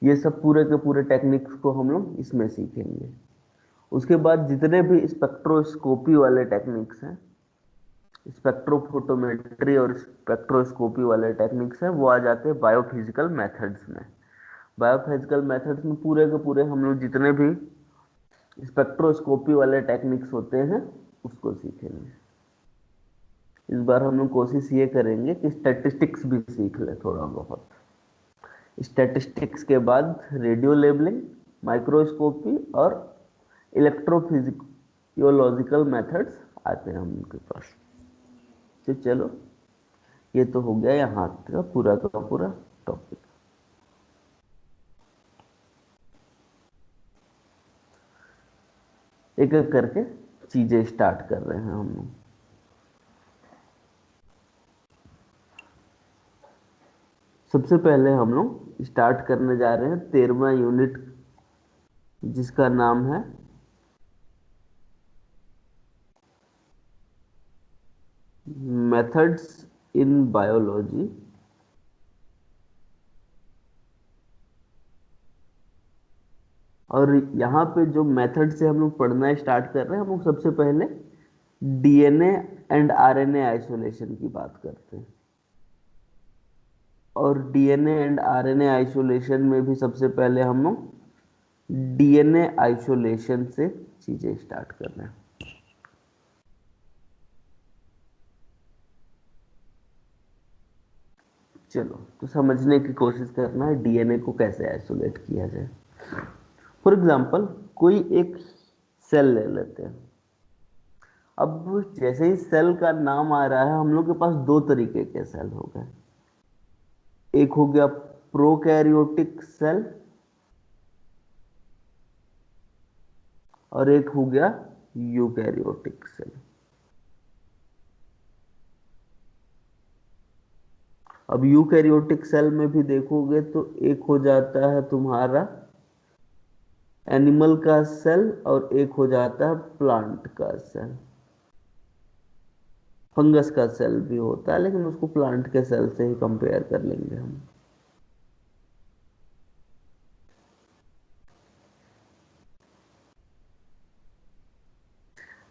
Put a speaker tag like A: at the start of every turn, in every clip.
A: ये सब पूरे के पूरे टेक्निक्स को हम लोग इसमें सीखेंगे। उसके बाद जितने भी स्पेक्ट्रोस्कोपी वाले टेक्निक्स हैं, स्पेक्ट्रोफोटोमेट्री और स्पेक्ट्रोस्कोपी वाले टेक्निक्स हैं, वो आ जाते हैं बायोफिजिकल मेथड्स में। बायोफिजिकल मेथड्स में पूरे के पूरे हम लोग जितने भी स्पेक्ट्रोस्कोपी वाले टेक्निक्स होते हैं उसको सीखेंगे। इस बार हम लोग कोशिश ये करेंगे कि स्टैटिस्टिक्स भी सीख ले थोड़ा बहुत। स्टैटिस्टिक्स के बाद रेडियो लेबलिंग, माइक्रोस्कोपी और इलेक्ट्रोफिजियोलॉजिकल मेथड्स आते हैं हम उनके पास। तो चलो, ये तो हो गया यहाँ का पूरा टॉपिक। एक एक करके चीजें स्टार्ट कर रहे हैं हम लोग। सबसे पहले हम लोग स्टार्ट करने जा रहे हैं 13वां यूनिट, जिसका नाम है मेथड्स इन बायोलॉजी। और यहाँ पे जो मेथड से हम लोग पढ़ना स्टार्ट कर रहे हैं, हम लोग सबसे पहले डीएनए एंड आरएनए आइसोलेशन की बात करते हैं। और डीएनए एंड आरएनए आइसोलेशन में भी सबसे पहले हम लोग डीएनए आइसोलेशन से चीजें स्टार्ट कर रहे हैं। चलो, तो समझने की कोशिश करना है डीएनए को कैसे आइसोलेट किया जाए। फॉर एग्जाम्पल, कोई एक सेल ले लेते हैं। अब जैसे ही सेल का नाम आ रहा है, हम लोग के पास दो तरीके के सेल हो गए। एक हो गया प्रोकैरियोटिक सेल और एक हो गया यूकैरियोटिक सेल। अब यूकैरियोटिक सेल में भी देखोगे तो एक हो जाता है तुम्हारा एनिमल का सेल और एक हो जाता है प्लांट का सेल। फंगस का सेल भी होता है, लेकिन उसको प्लांट के सेल से ही कंपेयर कर लेंगे हम।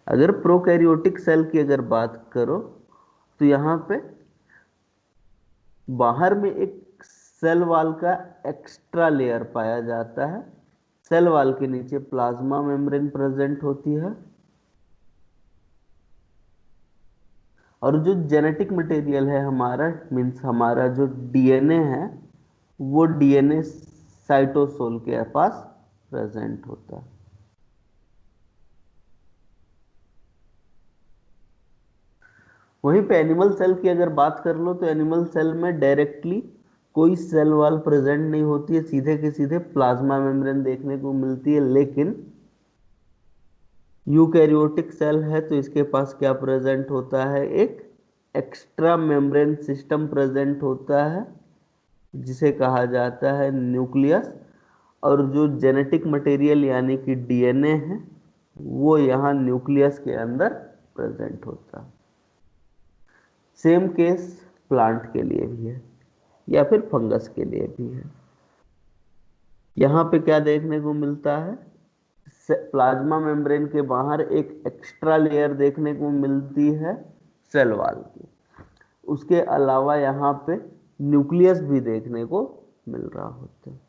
A: अगर प्रोकैरियोटिक सेल की अगर बात करो तो यहां पे बाहर में एक सेल वॉल का एक्स्ट्रा लेयर पाया जाता है। सेल वॉल के नीचे प्लाज्मा मेम्ब्रेन प्रेजेंट होती है। और जो जेनेटिक मटेरियल है हमारा, मीन्स हमारा जो डीएनए है, वो डीएनए साइटोसोल के पास प्रेजेंट होता है। वहीं पे एनिमल सेल की अगर बात कर लो तो एनिमल सेल में डायरेक्टली कोई सेल वॉल प्रेजेंट नहीं होती है, सीधे के सीधे प्लाज्मा मेम्ब्रेन देखने को मिलती है। लेकिन यूकैरियोटिक सेल है तो इसके पास क्या प्रेजेंट होता है, एक एक्स्ट्रा मेम्ब्रेन सिस्टम प्रेजेंट होता है, जिसे कहा जाता है न्यूक्लियस। और जो जेनेटिक मटेरियल यानी कि डीएनए है, वो यहाँ न्यूक्लियस के अंदर प्रेजेंट होता है। सेम केस प्लांट के लिए भी है या फिर फंगस के लिए भी है। यहाँ पे क्या देखने को मिलता है, प्लाज्मा मेम्ब्रेन के बाहर एक एक्स्ट्रा लेयर देखने को मिलती है सेल वॉल की। उसके अलावा यहाँ पे न्यूक्लियस भी देखने को मिल रहा होता है।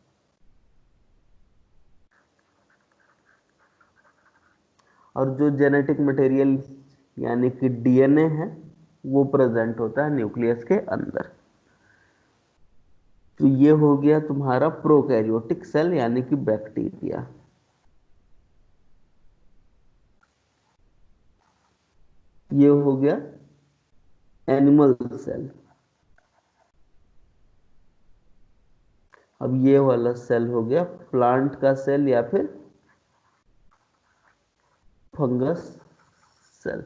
A: और जो जेनेटिक मटेरियल यानी कि डीएनए है, वो प्रेजेंट होता है न्यूक्लियस के अंदर। तो ये हो गया तुम्हारा प्रोकैरियोटिक सेल यानी कि बैक्टीरिया। ये हो गया एनिमल सेल। अब ये वाला सेल हो गया प्लांट का सेल या फिर फंगस सेल।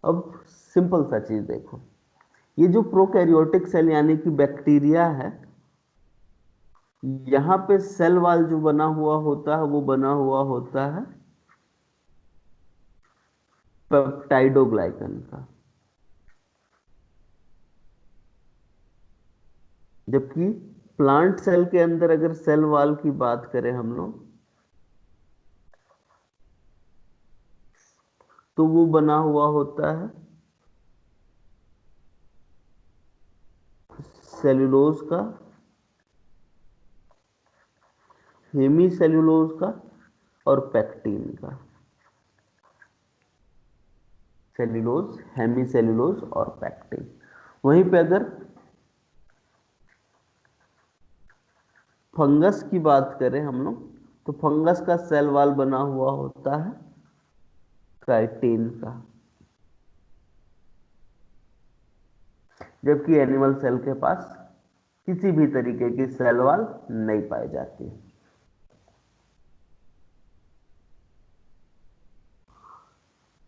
A: अब सिंपल सा चीज देखो, ये जो प्रोकैरियोटिक सेल यानी कि बैक्टीरिया है, यहां पे सेल वॉल जो बना हुआ होता है वो बना हुआ होता है पेप्टाइडोग्लाइकन का। जबकि प्लांट सेल के अंदर अगर सेल वॉल की बात करें हम लोग, तो वो बना हुआ होता है सेल्यूलोज का, हेमी सेल्यूलोज का और पैक्टीन का। सेल्यूलोज, हेमी सेल्यूलोज और पैक्टीन। वहीं पे अगर फंगस की बात करें हम लोग, तो फंगस का सेल वॉल बना हुआ होता है काइटिन का। जबकि एनिमल सेल के पास किसी भी तरीके की सेल वॉल नहीं पाई जाती।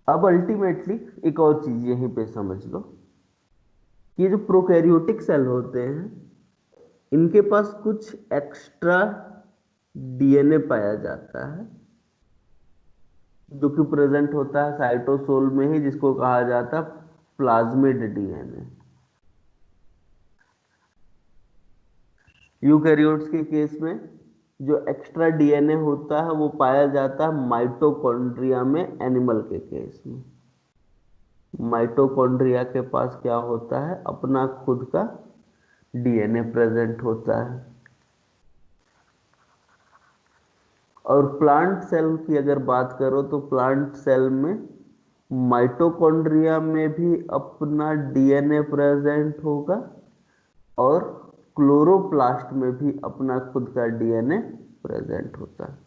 A: अब अल्टीमेटली एक और चीज यहीं पे समझ लो, कि ये जो प्रोकैरियोटिक सेल होते हैं, इनके पास कुछ एक्स्ट्रा डीएनए पाया जाता है, जो कि प्रेजेंट होता है साइटोसोल में ही, जिसको कहा जाता है प्लाज्मिड डीएनए। यूकैरियोट्स के केस में जो एक्स्ट्रा डीएनए होता है वो पाया जाता है माइटोकॉन्ड्रिया में, एनिमल के केस में। माइटोकॉन्ड्रिया के पास क्या होता है, अपना खुद का डीएनए प्रेजेंट होता है। और प्लांट सेल की अगर बात करो, तो प्लांट सेल में माइटोकॉन्ड्रिया में भी अपना डीएनए प्रेजेंट होगा और क्लोरोप्लास्ट में भी अपना खुद का डीएनए प्रेजेंट होता है।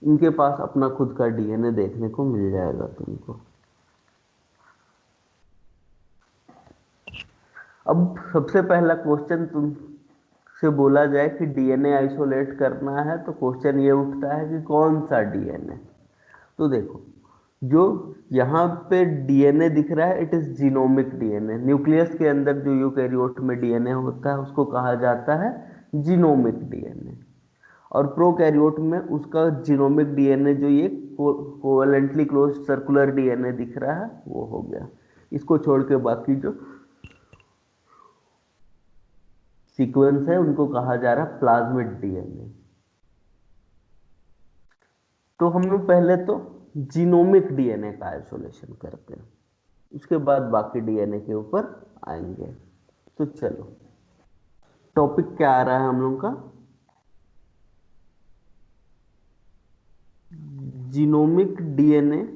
A: इनके पास अपना खुद का डीएनए देखने को मिल जाएगा तुमको। अब सबसे पहला क्वेश्चन तुमसे बोला जाए कि डीएनए आइसोलेट करना है, तो क्वेश्चन ये उठता है कि कौन सा डीएनए। तो देखो, जो यहाँ पे डीएनए दिख रहा है, it is genomic DNA. Nucleus के अंदर जो यूकैरियोट में डीएनए होता है उसको कहा जाता है जीनोमिक डीएनए, और प्रोकैरियोट में उसका जीनोमिक डीएनए जो ये कोवेलेंटली क्लोज सर्कुलर डीएनए दिख रहा है वो हो गया। इसको छोड़ के बाकी जो सीक्वेंस है उनको कहा जा रहा है प्लाज्मिड डीएनए। तो हम लोग पहले तो जीनोमिक डीएनए का आइसोलेशन करते हैं, उसके बाद बाकी डीएनए के ऊपर आएंगे। तो चलो, टॉपिक क्या आ रहा है हम लोग का, genomic DNA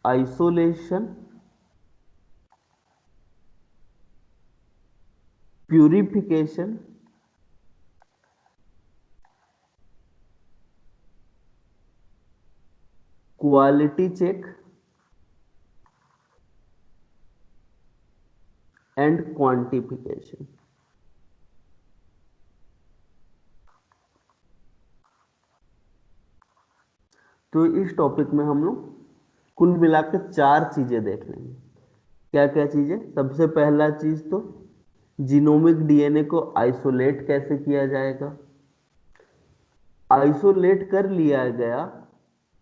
A: isolation, purification, quality check and quantification. तो इस टॉपिक में हम लोग कुल मिलाकर 4 चीजें देख लेंगे। क्या क्या चीजें? सबसे पहला चीज तो जीनोमिक डीएनए को आइसोलेट कैसे किया जाएगा। आइसोलेट कर लिया गया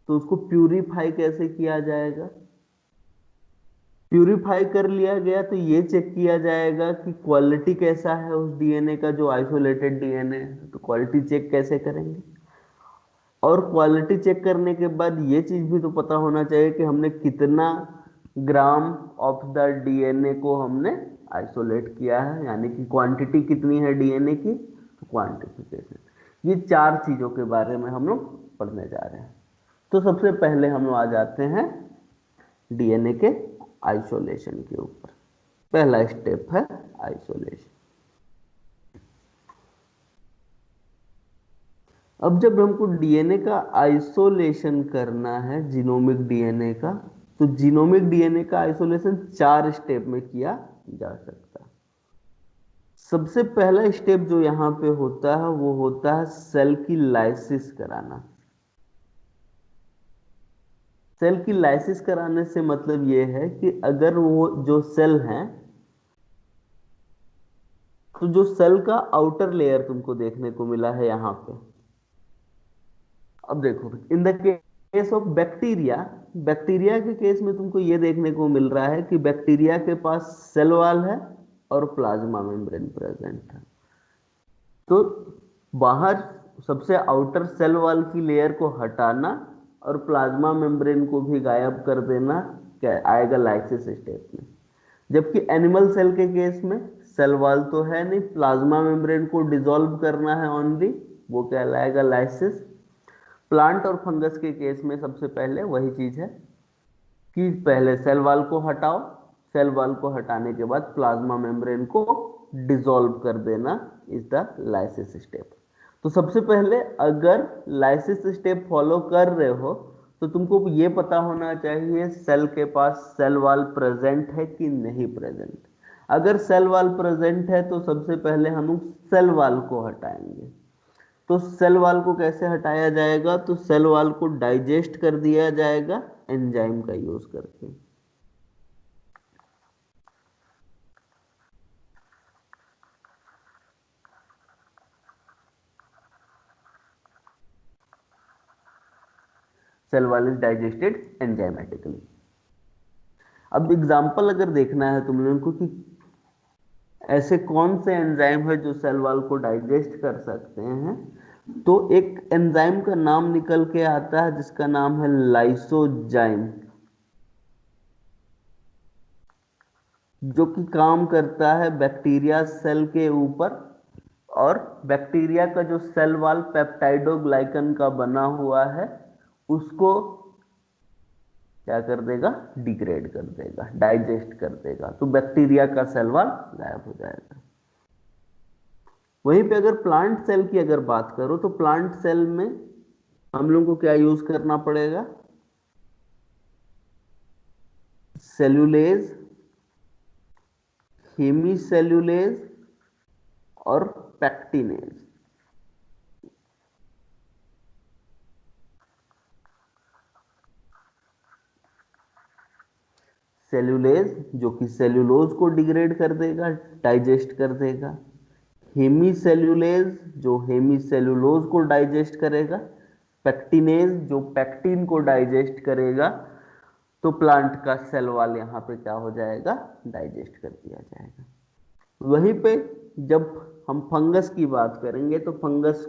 A: तो उसको प्यूरिफाई कैसे किया जाएगा। प्यूरिफाई कर लिया गया तो ये चेक किया जाएगा कि क्वालिटी कैसा है उस डीएनए का, जो आइसोलेटेड डीएनए है, तो क्वालिटी चेक कैसे करेंगे। और क्वालिटी चेक करने के बाद ये चीज भी तो पता होना चाहिए कि हमने कितना ग्राम ऑफ द डीएनए को हमने आइसोलेट किया है, यानी कि क्वांटिटी कितनी है डीएनए की, तो क्वांटिफिकेशन। ये 4 चीजों के बारे में हम लोग पढ़ने जा रहे हैं। तो सबसे पहले हम लोग आ जाते हैं डीएनए के आइसोलेशन के ऊपर। पहला स्टेप है आइसोलेशन। अब जब हमको डीएनए का आइसोलेशन करना है, जीनोमिक डीएनए का, तो जीनोमिक डीएनए का आइसोलेशन 4 स्टेप में किया जा सकता है। सबसे पहला स्टेप जो यहाँ पे होता है वो होता है सेल की लाइसिस कराना। सेल की लाइसिस कराने से मतलब ये है कि अगर वो जो सेल हैं तो जो सेल का आउटर लेयर तुमको देखने को मिला है यहां पे, अब देखो in the case of bacteria, bacteria के केस में तुमको ये देखने को मिल रहा है कि बैक्टीरिया के पास सेल वॉल है और प्लाज्मा मेम्ब्रेन प्रेजेंट है। तो बाहर सबसे आउटर सेल वॉल की लेयर को हटाना और प्लाज्मा मेम्ब्रेन को भी गायब कर देना क्या आएगा लाइसिस स्टेप में। जबकि एनिमल सेल के केस में सेल वॉल तो है नहीं, प्लाज्मा मेम्ब्रेन को डिसॉल्व करना है ओनली, वो कहलाएगा लाइसिस। प्लांट और फंगस के केस में सबसे पहले वही चीज है कि पहले सेल वॉल को हटाओ, सेल वॉल को हटाने के बाद प्लाज्मा मेम्ब्रेन को डिसॉल्व कर देना इज द लाइसिस स्टेप। तो सबसे पहले अगर लाइसिस स्टेप फॉलो कर रहे हो तो तुमको ये पता होना चाहिए सेल के पास सेल वॉल प्रेजेंट है कि नहीं प्रेजेंट। अगर सेल वॉल प्रेजेंट है तो सबसे पहले हम सेल वॉल को हटाएंगे। तो सेल वॉल को कैसे हटाया जाएगा, तो सेल वॉल को डाइजेस्ट कर दिया जाएगा एंजाइम का यूज करके। Cell wall is digested enzymatically. अब एग्जांपल अगर देखना है तुम लोगों को कि ऐसे कौन से एंजाइम है जो सेल वॉल को डाइजेस्ट कर सकते हैं, तो एक एंजाइम का नाम निकल के आता है जिसका नाम है लाइसोजाइम, जो कि काम करता है बैक्टीरिया सेल के ऊपर, और बैक्टीरिया का जो सेल वॉल पेप्टाइडोग्लाइकन का बना हुआ है उसको क्या कर देगा, डिग्रेड कर देगा, डाइजेस्ट कर देगा, तो बैक्टीरिया का सेल वॉल गायब हो जाएगा। वहीं पे अगर प्लांट सेल की अगर बात करो तो प्लांट सेल में हम लोग को क्या यूज करना पड़ेगा, सेल्यूलेज, हेमीसेल्यूलेज और पैक्टिनेज। सेल्यूलेज जो कि सेल्यूलोज को डिग्रेड कर देगा, डाइजेस्ट कर देगा। हेमीसेल्यूलेज जो हेमीसेल्यूलोज को डाइजेस्ट करेगा। पैक्टिनेज जो पैक्टिन को डाइजेस्ट करेगा। तो प्लांट का सेल वॉल यहां पे क्या हो जाएगा, डाइजेस्ट कर दिया जाएगा। वहीं पे जब हम फंगस की बात करेंगे तो फंगस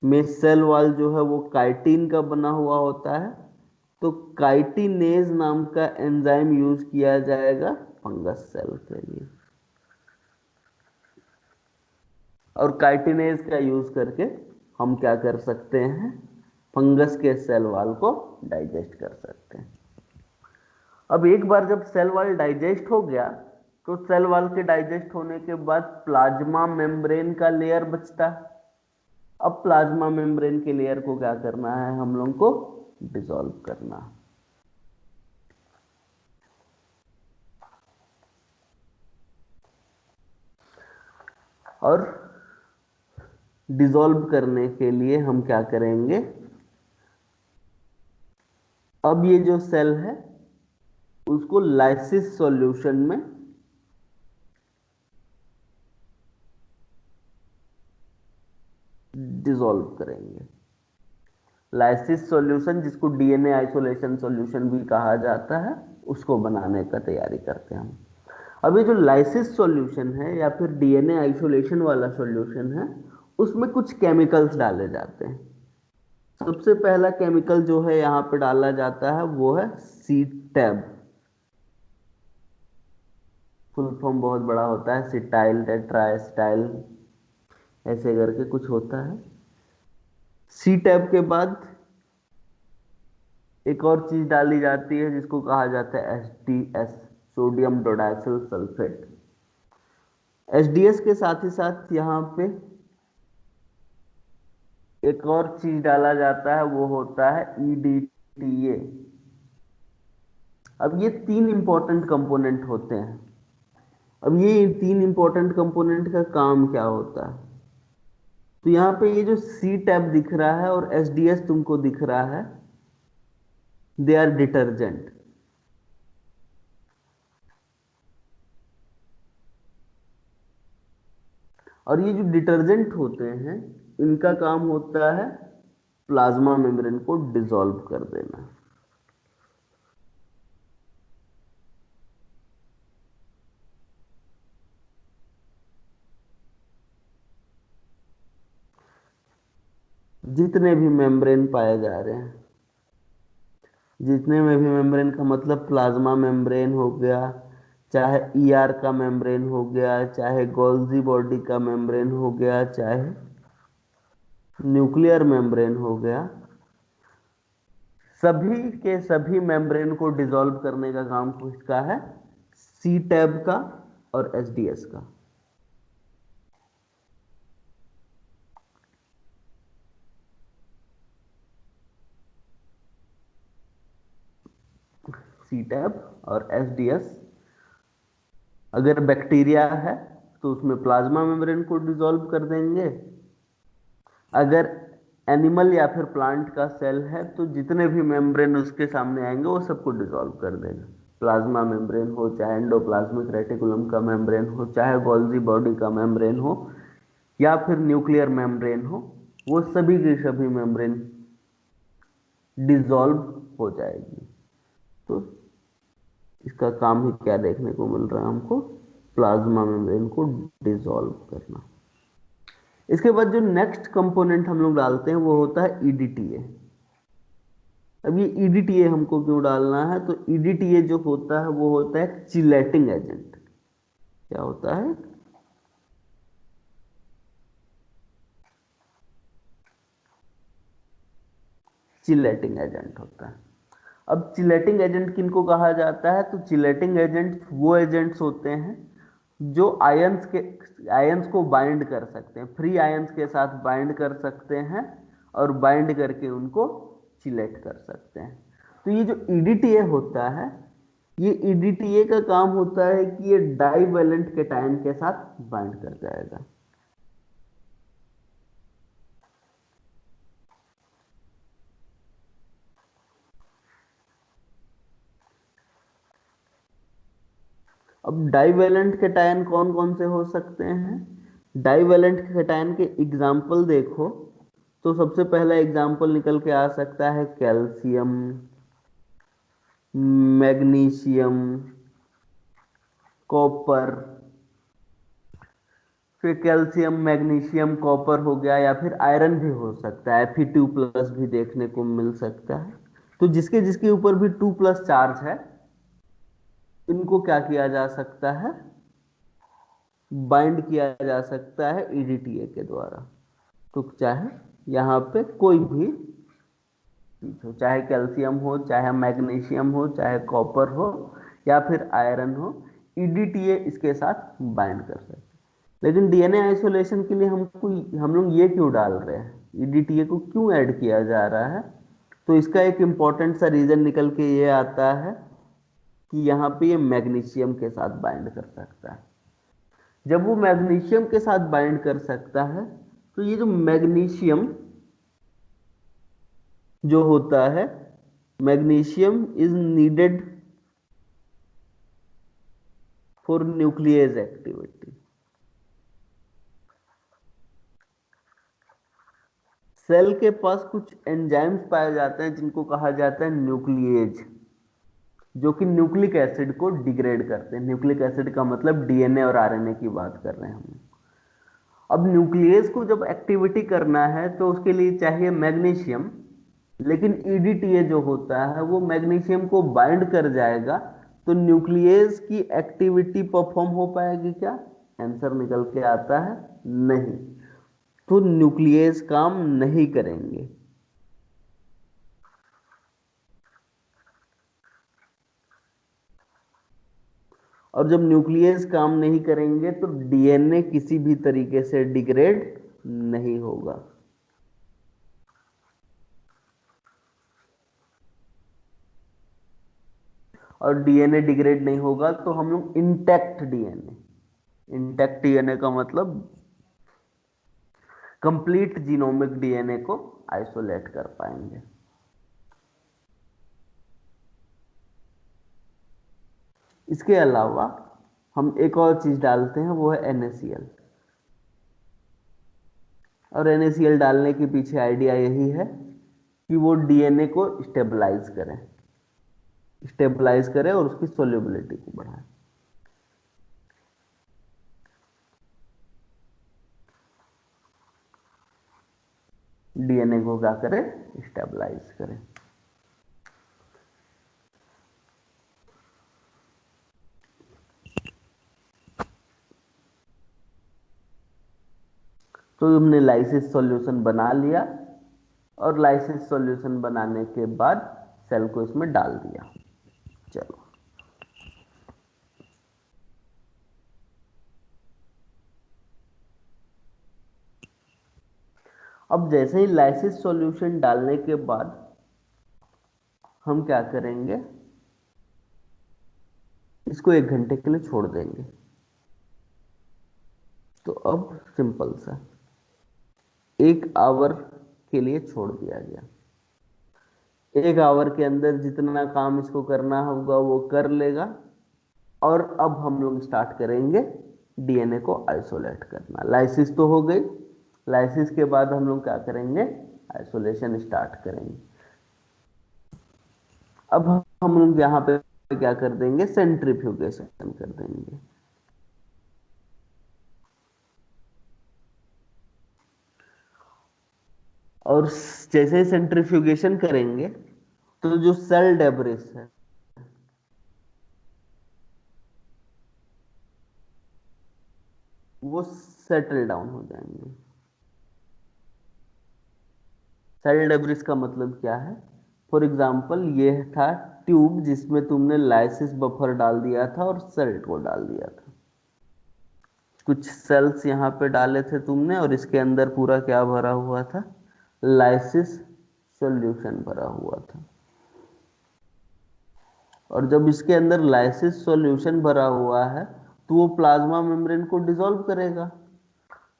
A: में सेल वॉल जो है वो काइटिन का बना हुआ होता है, तो काइटिनेज नाम का एंजाइम यूज किया जाएगा फंगस सेल के लिए, और काइटिनेज का यूज करके हम क्या कर सकते हैं, फंगस के सेल वॉल को डाइजेस्ट कर सकते हैं। अब एक बार जब सेल वॉल डाइजेस्ट हो गया तो सेल वॉल के डाइजेस्ट होने के बाद प्लाज्मा मेम्ब्रेन का लेयर बचता है। अब प्लाज्मा मेम्ब्रेन के लेयर को क्या करना है, हम लोग को डिसॉल्व करना है। और डिसॉल्व करने के लिए हम क्या करेंगे, अब ये जो सेल है उसको लाइसिस सॉल्यूशन में डिसॉल्व करेंगे। लाइसिस सॉल्यूशन जिसको डीएनए आइसोलेशन सॉल्यूशन भी कहा जाता है, उसको बनाने का तैयारी करते हैं हम। अब ये जो लाइसिस सॉल्यूशन है या फिर डीएनए आइसोलेशन वाला सॉल्यूशन है, उसमें कुछ केमिकल्स डाले जाते हैं। सबसे पहला केमिकल जो है यहां पे डाला जाता है वो है सी टैब। फुल फॉर्म बहुत बड़ा होता है, सिटाइल टेट्राएस्टाइल ऐसे करके कुछ होता है। सी टैब के बाद एक और चीज डाली जाती है जिसको कहा जाता है एसडीएस, सोडियम डोडाइसिल सल्फेट। एसडीएस के साथ ही साथ यहाँ पे एक और चीज डाला जाता है, वो होता है ईडीटीए। अब ये तीन इंपॉर्टेंट कंपोनेंट होते हैं। अब ये तीन इंपॉर्टेंट कंपोनेंट का काम क्या होता है, तो यहाँ पे ये जो सी टैब दिख रहा है और एसडीएस तुमको दिख रहा है, दे आर डिटर्जेंट। और ये जो डिटर्जेंट होते हैं इनका काम होता है प्लाज्मा मेम्ब्रेन को डिसॉल्व कर देना। जितने भी मेम्ब्रेन पाए जा रहे हैं, जितने में भी मेम्ब्रेन का मतलब प्लाज्मा मेम्ब्रेन हो गया, चाहे ईआर का मेम्ब्रेन हो गया, चाहे गोल्जी बॉडी का मेम्ब्रेन हो गया, चाहे न्यूक्लियर मेम्ब्रेन हो गया, सभी के सभी मेम्ब्रेन को डिसॉल्व करने का काम किसका है? सी टैब का और एसडीएस का। सी टैब और एसडीएस। अगर बैक्टीरिया है तो उसमें प्लाज्मा मेम्ब्रेन को डिसॉल्व कर देंगे। अगर एनिमल या फिर प्लांट का सेल है तो जितने भी मेम्ब्रेन उसके सामने आएंगे वो सबको डिसॉल्व कर देगा। प्लाज्मा मेम्ब्रेन हो, चाहे एंडोप्लाज्मिक रेटिकुलम का मेम्ब्रेन हो, चाहे गोल्जी बॉडी का मेम्ब्रेन हो, या फिर न्यूक्लियर मेम्ब्रेन हो, वो सभी की सभी मेम्ब्रेन डिसॉल्व हो जाएगी। तो इसका काम ही क्या देखने को मिल रहा है हमको? प्लाज्मा मेम्ब्रेन को डिसॉल्व करना। इसके बाद जो नेक्स्ट कंपोनेंट हम लोग डालते हैं वो होता है ईडीटीए। अब ये ईडीटीए हमको क्यों डालना है? तो ईडीटीए जो होता है वो होता है चिलेटिंग एजेंट। क्या होता है? चिलेटिंग एजेंट होता है। अब चिलेटिंग एजेंट किनको कहा जाता है? तो चिलेटिंग एजेंट वो एजेंट्स होते हैं जो आयंस को बाइंड कर सकते हैं, फ्री आयंस के साथ बाइंड कर सकते हैं और बाइंड करके उनको चिलेट कर सकते हैं। तो ये जो ईडीटीए होता है, ये ईडीटीए का काम होता है कि ये डाइवेलेंट कैटायन के साथ बाइंड कर जाएगा। अब डाइवेलेंट कैटायन कौन कौन से हो सकते हैं? डाइवेलेंट कैटायन के एग्जाम्पल देखो तो सबसे पहला एग्जाम्पल निकल के आ सकता है कैल्शियम, मैग्नीशियम, कॉपर। फिर कैल्शियम, मैग्नीशियम, कॉपर हो गया, या फिर आयरन भी हो सकता है, Fe2+ भी देखने को मिल सकता है। तो जिसके जिसके ऊपर भी 2+ चार्ज है इनको क्या किया जा सकता है? बाइंड किया जा सकता है ईडीटीए के द्वारा। तो चाहे यहाँ पे कोई भी चीज हो, चाहे कैल्शियम हो, चाहे मैग्नीशियम हो, चाहे कॉपर हो, या फिर आयरन हो, ईडीटीए इसके साथ बाइंड कर सकते हैं। लेकिन डीएनए आइसोलेशन के लिए हम लोग ये क्यों डाल रहे हैं, ईडीटीए को क्यों ऐड किया जा रहा है? तो इसका एक इंपॉर्टेंट सा रीजन निकल के ये आता है कि यहाँ पे ये मैग्नीशियम के साथ बाइंड कर सकता है। जब वो मैग्नीशियम के साथ बाइंड कर सकता है तो ये जो मैग्नीशियम जो होता है, magnesium is needed for nuclease activity. Cell के पास कुछ एंजाइम्स पाए जाते हैं जिनको कहा जाता है न्यूक्लिएज, जो कि न्यूक्लिक एसिड को डिग्रेड करते हैं। न्यूक्लिक एसिड का मतलब डीएनए और आरएनए की बात कर रहे हैं हम। अब न्यूक्लियस को जब एक्टिविटी करना है तो उसके लिए चाहिए मैग्नीशियम, लेकिन ईडीटीए जो होता है वो मैग्नीशियम को बाइंड कर जाएगा। तो न्यूक्लियस की एक्टिविटी परफॉर्म हो पाएगी क्या? आंसर निकल के आता है नहीं। तो न्यूक्लियस काम नहीं करेंगे। और जब न्यूक्लियस काम नहीं करेंगे तो डीएनए किसी भी तरीके से डिग्रेड नहीं होगा। और डीएनए डिग्रेड नहीं होगा तो हम लोग इंटैक्ट डीएनए, इंटैक्ट डीएनए का मतलब कंप्लीट जीनोमिक डीएनए को आइसोलेट कर पाएंगे। इसके अलावा हम एक और चीज डालते हैं, वो है NaCl। और NaCl डालने के पीछे आइडिया यही है कि वो DNA को स्टेबलाइज करें और उसकी सोल्यूबिलिटी को बढ़ाए। DNA को क्या करें, स्टेबलाइज करें। तो हमने लाइसिस सॉल्यूशन बना लिया और लाइसिस सॉल्यूशन बनाने के बाद सेल को इसमें डाल दिया। चलो अब जैसे ही लाइसिस सॉल्यूशन डालने के बाद हम क्या करेंगे, इसको 1 घंटे के लिए छोड़ देंगे। तो अब सिंपल सा 1 आवर के लिए छोड़ दिया गया। 1 आवर के अंदर जितना काम इसको करना होगा वो कर लेगा। और अब हम लोग स्टार्ट करेंगे DNA को आइसोलेट करना। लाइसिस तो हो गई, लाइसिस के बाद हम लोग क्या करेंगे, आइसोलेशन स्टार्ट करेंगे। अब हम लोग यहाँ पे क्या कर देंगे, सेंट्रीफ्यूगेशन कर देंगे। और जैसे ही सेंट्रीफ्यूगेशन करेंगे तो जो सेल डेब्रिस है वो सेटल डाउन हो जाएंगे। सेल डेब्रिस का मतलब क्या है, फॉर एग्जाम्पल ये था ट्यूब जिसमें तुमने लाइसिस बफर डाल दिया था और सेल को डाल दिया था। कुछ सेल्स यहाँ पे डाले थे तुमने और इसके अंदर पूरा क्या भरा हुआ था, लाइसिस सॉल्यूशन भरा हुआ था। और जब इसके अंदर लाइसिस सॉल्यूशन भरा हुआ है तो वो प्लाज्मा मेम्ब्रेन को डिसॉल्व करेगा।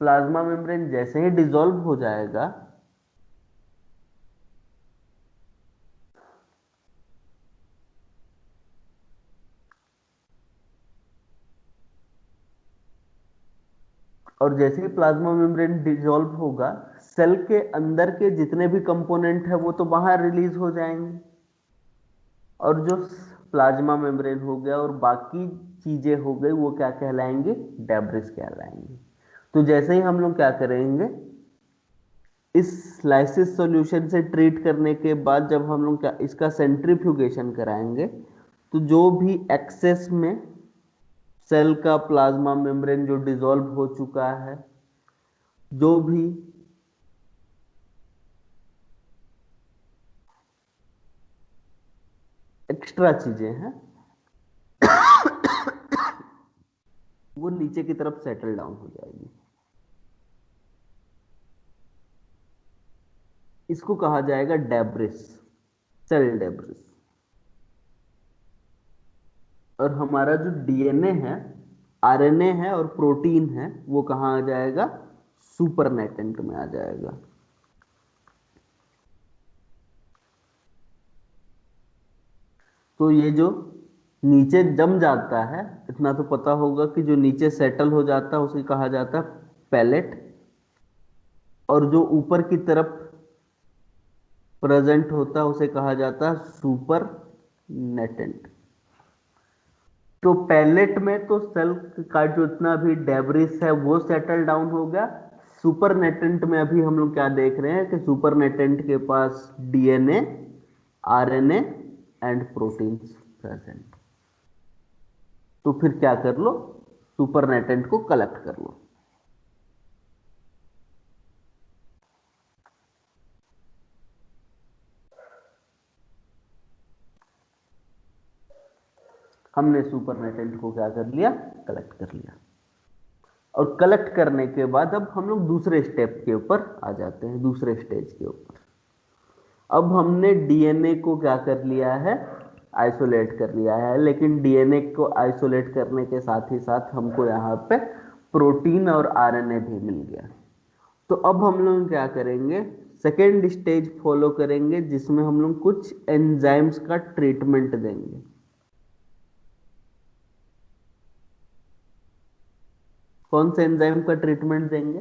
A: प्लाज्मा मेम्ब्रेन जैसे ही डिसॉल्व हो जाएगा और जैसे ही प्लाज्मा मेम्ब्रेन डिसॉल्व होगा, सेल के अंदर के जितने भी कंपोनेंट है वो तो बाहर रिलीज हो जाएंगे। और जो प्लाज्मा मेम्ब्रेन हो गया और बाकी चीजें हो गई वो क्या कहलाएंगे, डेब्रिस कहलाएंगे। तो जैसे ही हम लोग क्या करेंगे, इस लाइसिस सॉल्यूशन से ट्रीट करने के बाद जब हम लोग क्या इसका सेंट्रीफ्यूगेशन कराएंगे तो जो भी एक्सेस में सेल का प्लाज्मा मेम्ब्रेन जो डिसॉल्व हो चुका है, जो भी एक्स्ट्रा चीजें हैं वो नीचे की तरफ सेटल डाउन हो जाएगी। इसको कहा जाएगा डेब्रिस, सेल डेब्रिस। और हमारा जो DNA है, RNA है और प्रोटीन है वो कहाँ आ जाएगा, सुपरनेटेंट में आ जाएगा। तो ये जो नीचे जम जाता है, इतना तो पता होगा कि जो नीचे सेटल हो जाता है उसे कहा जाता है पैलेट। और जो ऊपर की तरफ प्रेजेंट होता है उसे कहा जाता है सुपर नेटेंट। तो पैलेट में तो सेल का जो इतना भी डेब्रिस है वो सेटल डाउन हो गया। सुपर नेटेंट में अभी हम लोग क्या देख रहे हैं कि सुपर नेटेंट के पास DNA, RNA and proteins present. तो फिर क्या कर लो, सुपर नेटेंट को कलेक्ट कर लो। हमने सुपर नेटेंट को क्या कर लिया, कलेक्ट कर लिया। और कलेक्ट करने के बाद अब हम लोग दूसरे स्टेप के ऊपर आ जाते हैं, दूसरे स्टेज के ऊपर। अब हमने DNA को क्या कर लिया है, आइसोलेट कर लिया है। लेकिन DNA को आइसोलेट करने के साथ ही साथ हमको यहाँ पे प्रोटीन और RNA भी मिल गया। तो अब हम लोग क्या करेंगे, सेकेंड स्टेज फॉलो करेंगे जिसमें हम लोग कुछ एंजाइम्स का ट्रीटमेंट देंगे। कौन से एंजाइम का ट्रीटमेंट देंगे,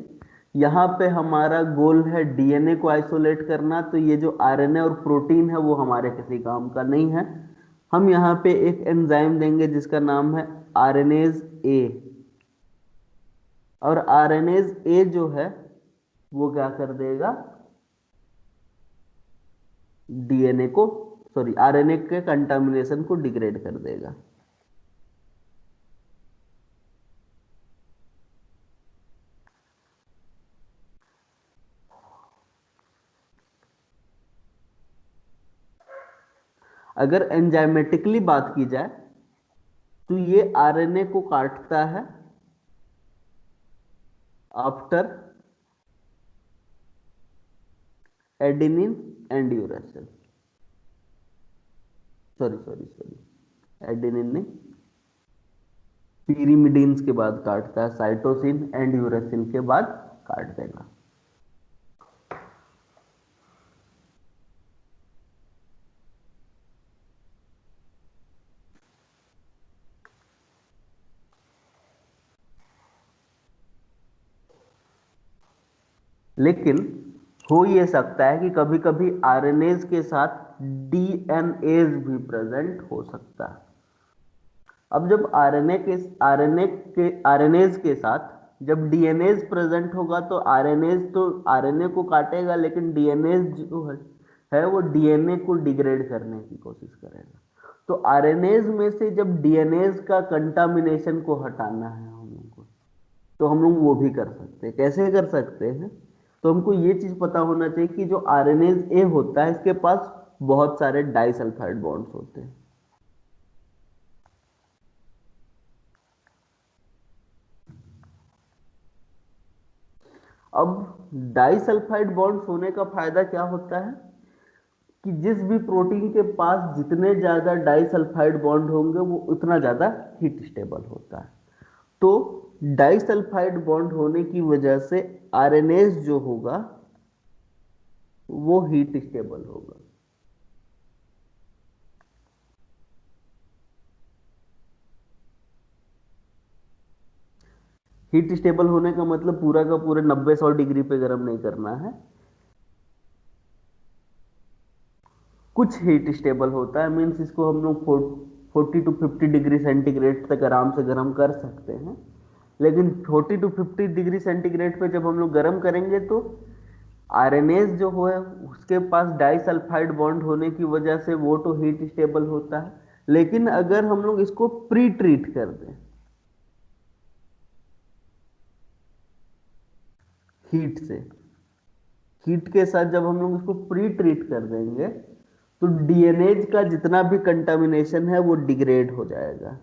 A: यहाँ पे हमारा गोल है डीएनए को आइसोलेट करना, तो ये जो आरएनए और प्रोटीन है वो हमारे किसी काम का नहीं है। हम यहाँ पे एक एंजाइम देंगे जिसका नाम है आरएनएज ए, और आरएनएज ए जो है वो क्या कर देगा, डीएनए को, सॉरी, आरएनए के कंटामिनेशन को डिग्रेड कर देगा। अगर एंजाइमेटिकली बात की जाए तो ये आरएनए को काटता है after adenine and uracil, sorry sorry sorry, adenine नहीं, पिरिमिडीन्स के बाद काटता है, साइटोसिन एंड यूरेसिल के बाद काट देगा। लेकिन हो ये सकता है कि कभी कभी आरएनएज के साथ डीएनएज भी प्रेजेंट हो सकता है। अब जब आरएनएज के साथ जब डीएनएज प्रेजेंट होगा तो आरएनएज तो आरएनए को काटेगा, लेकिन डीएनएज जो है वो डीएनए को डिग्रेड करने की कोशिश करेगा। तो आरएनएज में से जब डीएनएज का कंटामिनेशन को हटाना है हम लोग को, तो हम लोग वो भी कर सकते हैं। कैसे कर सकते हैं, तो हमको ये चीज पता होना चाहिए कि जो आरएनएज ए होता है इसके पास बहुत सारे डाइसल्फाइड बॉन्ड्स होते हैं। अब डाइसल्फाइड बॉन्ड्स होने का फायदा क्या होता है कि जिस भी प्रोटीन के पास जितने ज्यादा डाइसल्फाइड बॉन्ड होंगे वो उतना ज्यादा हीट स्टेबल होता है। तो डाइसल्फाइड बॉन्ड होने की वजह से आरएनएज जो होगा वो हीट स्टेबल होगा। हीट स्टेबल होने का मतलब पूरा का पूरा 90-100 डिग्री पे गर्म नहीं करना है, कुछ हीट स्टेबल होता है। मीन्स इसको हम लोग 40 to 50 डिग्री सेंटीग्रेड तक आराम से गर्म कर सकते हैं। लेकिन 40 to 50 डिग्री सेंटीग्रेड पे जब हम लोग गर्म करेंगे तो आरएनएज जो है उसके पास डाइसल्फाइड बॉन्ड होने की वजह से वो तो हीट स्टेबल होता है। लेकिन अगर हम लोग इसको प्री ट्रीट कर दें हीट से, हीट के साथ जब हम लोग इसको प्री ट्रीट कर देंगे तो डीएनएज का जितना भी कंटामिनेशन है वो डिग्रेड हो जाएगा।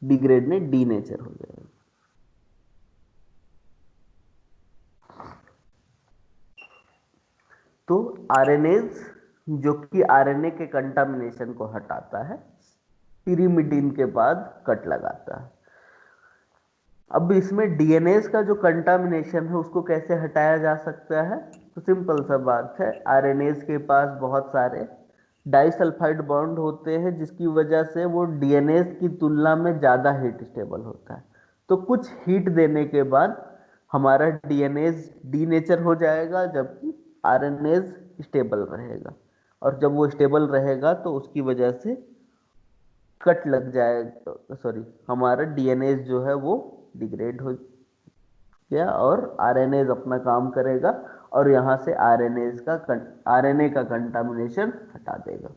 A: डिग्रेड नहीं, डीनेचर हो जाएगा। तो आरएनएज जो कि आरएनए के कंटामिनेशन को हटाता है, पिरिमिडीन के बाद कट लगाता है। अब इसमें डीएनएज का जो कंटामिनेशन है उसको कैसे हटाया जा सकता है, तो सिंपल सा बात है, आरएनएज के पास बहुत सारे डाइसल्फाइड बॉन्ड होते हैं जिसकी वजह से वो डीएनएज की तुलना में ज़्यादा हीट स्टेबल होता है। तो कुछ हीट देने के बाद हमारा डीएनएज डीनेचर हो जाएगा जबकि आरएनएज स्टेबल रहेगा। और जब वो स्टेबल रहेगा तो उसकी वजह से कट लग जाएगा, सॉरी, हमारा डीएनएज जो है वो डिग्रेड हो गया और आरएनएज अपना काम करेगा और यहां से आरएनए का कंटामिनेशन हटा देगा।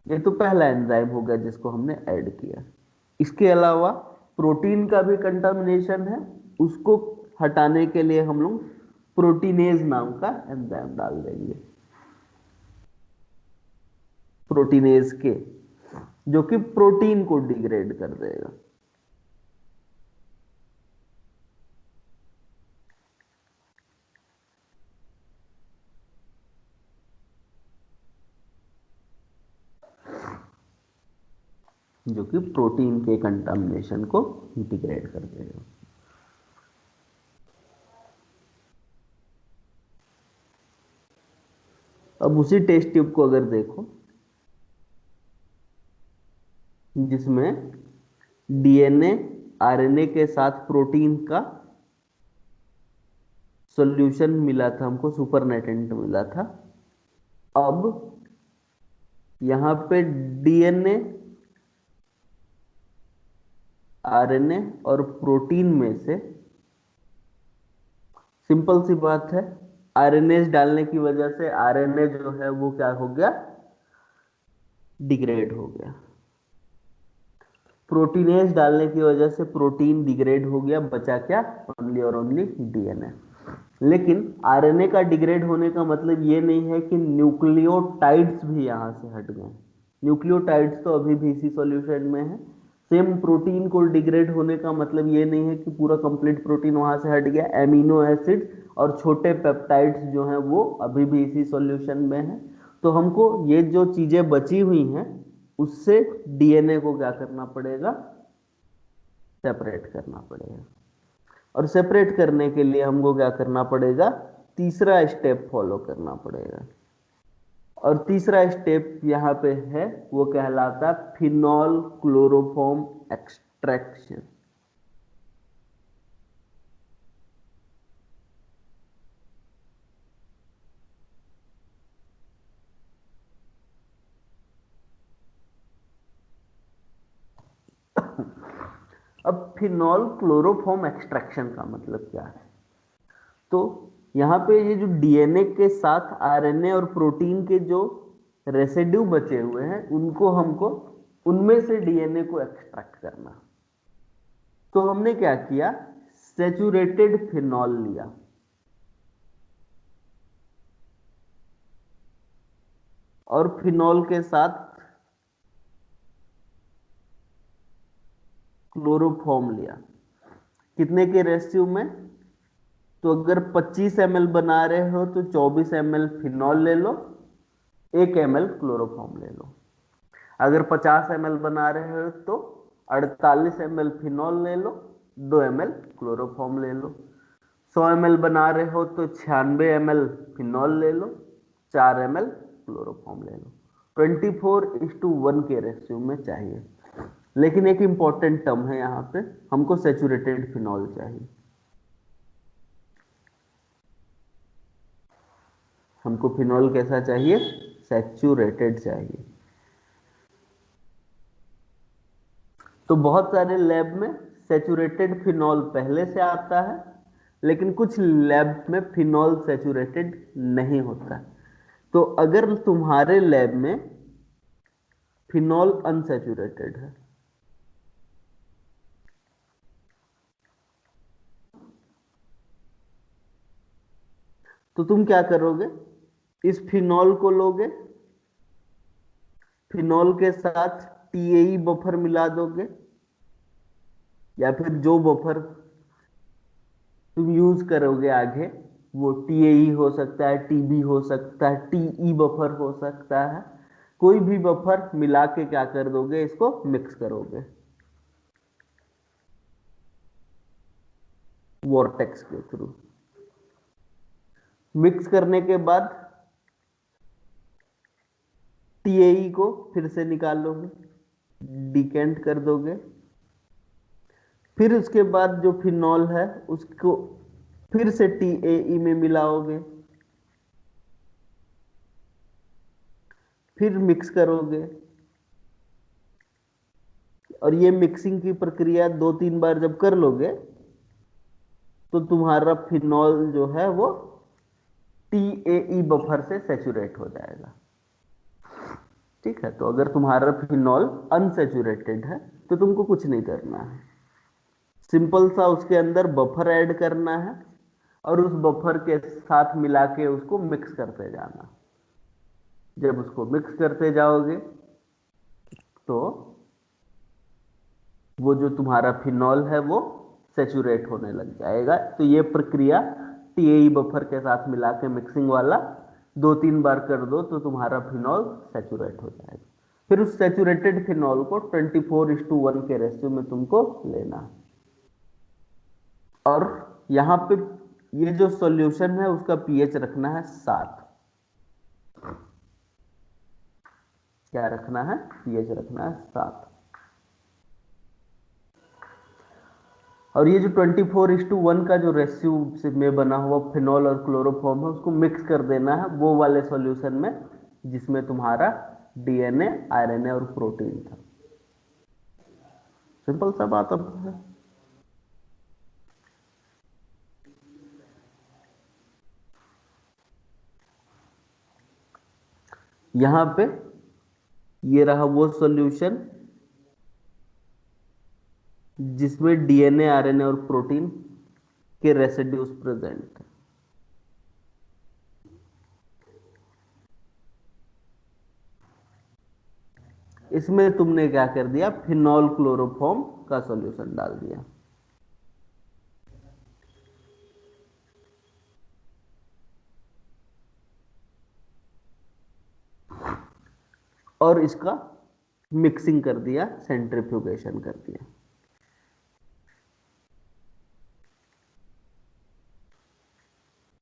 A: ये तो पहला एंजाइम हो गया जिसको हमने ऐड किया। इसके अलावा प्रोटीन का भी कंटामिनेशन है, उसको हटाने के लिए हम लोग प्रोटीनेज नाम का एंजाइम डाल देंगे, प्रोटीनेज के, जो कि प्रोटीन को डिग्रेड कर देगा। जो कि प्रोटीन के कंटामिनेशन को डिग्रेड कर देगा। अब उसी टेस्ट ट्यूब को अगर देखो जिसमें डीएनए आरएनए के साथ प्रोटीन का सॉल्यूशन मिला था हमको, सुपरनेटेंट मिला था। अब यहां पे डीएनए आरएनए और प्रोटीन में से सिंपल सी बात है, आरएनए डालने की वजह से आरएनए जो है वो क्या हो गया, डिग्रेड हो गया। प्रोटीनेज डालने की वजह से प्रोटीन डिग्रेड हो गया, बचा क्या, ओनली और ओनली डीएनए। लेकिन आरएनए का डिग्रेड होने का मतलब ये नहीं है कि न्यूक्लियोटाइड्स भी यहां से हट गए। न्यूक्लियोटाइड्स तो अभी भी इसी सॉल्यूशन में है। सेम प्रोटीन को डिग्रेड होने का मतलब ये नहीं है कि पूरा कंप्लीट प्रोटीन वहां से हट गया। एमिनो एसिड और छोटे पेप्टाइड्स जो हैं वो अभी भी इसी सॉल्यूशन में है। तो हमको ये जो चीजें बची हुई हैं उससे डीएनए को क्या करना पड़ेगा, सेपरेट करना पड़ेगा। और सेपरेट करने के लिए हमको क्या करना पड़ेगा, तीसरा स्टेप फॉलो करना पड़ेगा। और तीसरा स्टेप यहाँ पे है, वो कहलाता है फिनॉल क्लोरोफॉर्म एक्सट्रैक्शन। अब फिनॉल क्लोरोफॉर्म एक्सट्रैक्शन का मतलब क्या है, तो यहाँ पे ये जो डीएनए के साथ आरएनए और प्रोटीन के जो रेसिड्यू बचे हुए हैं उनको हमको उनमें से डीएनए को एक्सट्रैक्ट करना। तो हमने क्या किया, सैचुरेटेड फिनॉल लिया और फिनॉल के साथ क्लोरोफॉर्म लिया। कितने के रेशियो में, तो अगर 25 ml बना रहे हो तो 24 ml फिनॉल ले लो, 1 ml क्लोरोफॉर्म ले लो। अगर 50 ml बना रहे हो तो 48 ml फिनॉल ले लो, 2 ml क्लोरोफॉर्म ले लो। 100 ml बना रहे हो तो 96 ml फिनॉल ले लो, 4 ml क्लोरोफॉर्म ले लो। 24:1 के रेशियो में चाहिए। लेकिन एक इंपॉर्टेंट टर्म है यहाँ पे, हमको सैचुरेटेड फिनॉल चाहिए। हमको फिनॉल कैसा चाहिए, सैचुरेटेड चाहिए। तो बहुत सारे लैब में सैचुरेटेड फिनॉल पहले से आता है, लेकिन कुछ लैब में फिनॉल सैचुरेटेड नहीं होता। तो अगर तुम्हारे लैब में फिनॉल अनसैचुरेटेड है तो तुम क्या करोगे, इस फिनॉल को लोगे, फिनॉल के साथ टीएई बफर मिला दोगे, या फिर जो बफर तुम यूज करोगे आगे, वो टीएई हो सकता है, टीबी हो सकता है, टीई बफर हो सकता है। कोई भी बफर मिला के क्या कर दोगे, इसको मिक्स करोगे वॉर्टेक्स के थ्रू। मिक्स करने के बाद टीएई को फिर से निकालोगे, डिकेंट कर दोगे। फिर उसके बाद जो फिनॉल है उसको फिर से टीएई में मिलाओगे, फिर मिक्स करोगे। और ये मिक्सिंग की प्रक्रिया 2-3 बार जब कर लोगे तो तुम्हारा फिनॉल जो है वो टीएई बफर से सैचुरेट हो जाएगा। ठीक है, तो अगर तुम्हारा फिनॉल अनसैचुरेटेड है तो तुमको कुछ नहीं करना है, सिंपल सा उसके अंदर बफर ऐड करना है और उस बफर के साथ मिला के उसको मिक्स करते जाना। जब उसको मिक्स करते जाओगे तो वो जो तुम्हारा फिनॉल है वो सैचुरेट होने लग जाएगा। तो ये प्रक्रिया टीएई बफर के साथ मिला के मिक्सिंग वाला 2-3 बार कर दो तो तुम्हारा फिनॉल सैचुरेट हो जाएगा। फिर उस सैचुरेटेड फिनॉल को 24:1 के रेशियो में तुमको लेना है। और यहां पे ये जो सॉल्यूशन है उसका पीएच रखना है 7। क्या रखना है, पीएच रखना है 7। और ये जो 24:1 का जो रेशियो से में बना हुआ फिनॉल और क्लोरोफॉर्म है उसको मिक्स कर देना है वो वाले सॉल्यूशन में जिसमें तुम्हारा डीएनए, आरएनए और प्रोटीन था। सिंपल सा बात अब है। यहां पे ये रहा वो सॉल्यूशन जिसमें डीएनए, आरएनए और प्रोटीन के रेसिड्यूज प्रेजेंट है। इसमें तुमने क्या कर दिया, फिनॉल क्लोरोफॉर्म का सॉल्यूशन डाल दिया। और इसका मिक्सिंग कर दिया, सेंट्रीफ्यूगेशन कर दिया।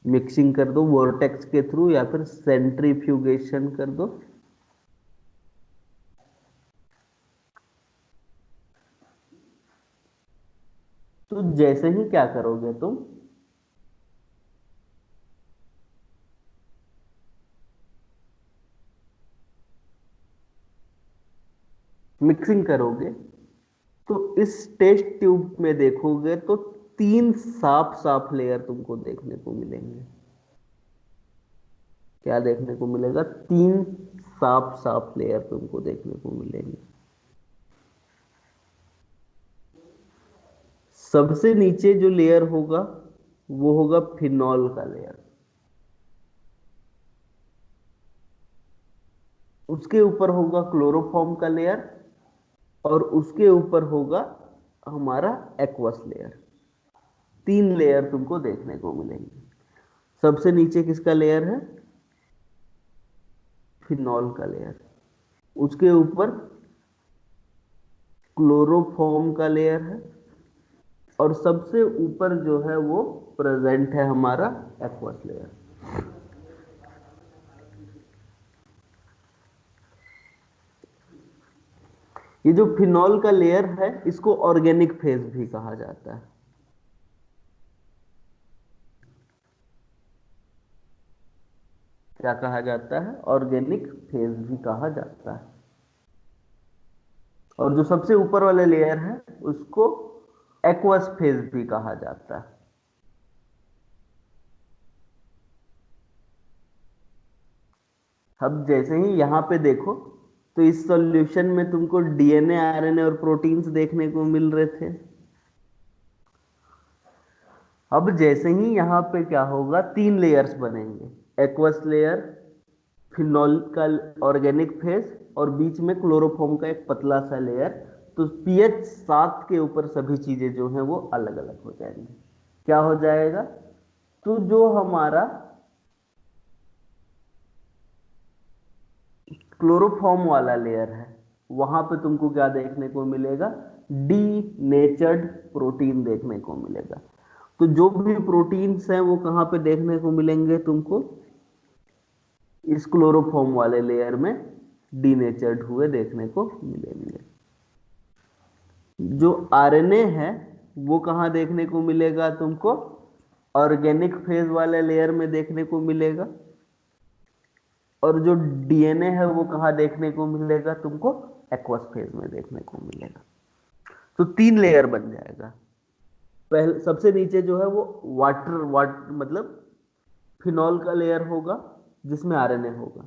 A: मिक्सिंग कर दो वोर्टेक्स के थ्रू या फिर सेंट्रीफ्यूगेशन कर दो। तो जैसे ही क्या करोगे तुम, मिक्सिंग करोगे तो इस टेस्ट ट्यूब में देखोगे तो 3 साफ साफ लेयर तुमको देखने को मिलेंगे। क्या देखने को मिलेगा? 3 साफ साफ लेयर तुमको देखने को मिलेंगे। सबसे नीचे जो लेयर होगा वो होगा फिनॉल का लेयर, उसके ऊपर होगा क्लोरोफॉर्म का लेयर और उसके ऊपर होगा हमारा एक्वस लेयर। 3 लेयर तुमको देखने को मिलेंगे। सबसे नीचे किसका लेयर है? फिनॉल का लेयर। उसके ऊपर क्लोरोफॉर्म का लेयर है और सबसे ऊपर जो है वो प्रेजेंट है हमारा एक्वस लेयर। ये जो फिनॉल का लेयर है इसको ऑर्गेनिक फेज भी कहा जाता है। क्या कहा जाता है? ऑर्गेनिक फेज भी कहा जाता है। और जो सबसे ऊपर वाले लेयर है उसको एक्वस फेज भी कहा जाता है। अब जैसे ही यहां पे देखो तो इस सॉल्यूशन में तुमको डीएनए, आरएनए और प्रोटीन्स देखने को मिल रहे थे। अब जैसे ही यहां पे क्या होगा, 3 लेयर्स बनेंगे, एक्वस लेयर, फिनॉल का ऑर्गेनिक फेज और बीच में क्लोरोफॉर्म का एक पतला सा लेयर। तो पीएच 7 के ऊपर सभी चीजें जो हैं वो अलग अलग हो जाएंगी। क्या हो जाएगा? तो जो हमारा क्लोरोफॉर्म वाला लेयर है वहां पे तुमको क्या देखने को मिलेगा? डी नेचर्ड प्रोटीन देखने को मिलेगा। तो जो भी प्रोटीन्स हैं वो कहां पे देखने को मिलेंगे तुमको? इस क्लोरोफॉर्म वाले लेयर में डीनेचर्ड हुए देखने को मिलेंगे। जो आरएनए है वो कहां देखने को मिलेगा तुमको? ऑर्गेनिक फेज वाले लेयर में देखने को मिलेगा। और जो डीएनए है वो कहां देखने को मिलेगा तुमको? एक्वस फेज में देखने को मिलेगा। तो 3 लेयर बन जाएगा। पहले सबसे नीचे जो है वो वाटर वाटर मतलब फिनॉल का लेयर होगा जिसमें आरएनए होगा।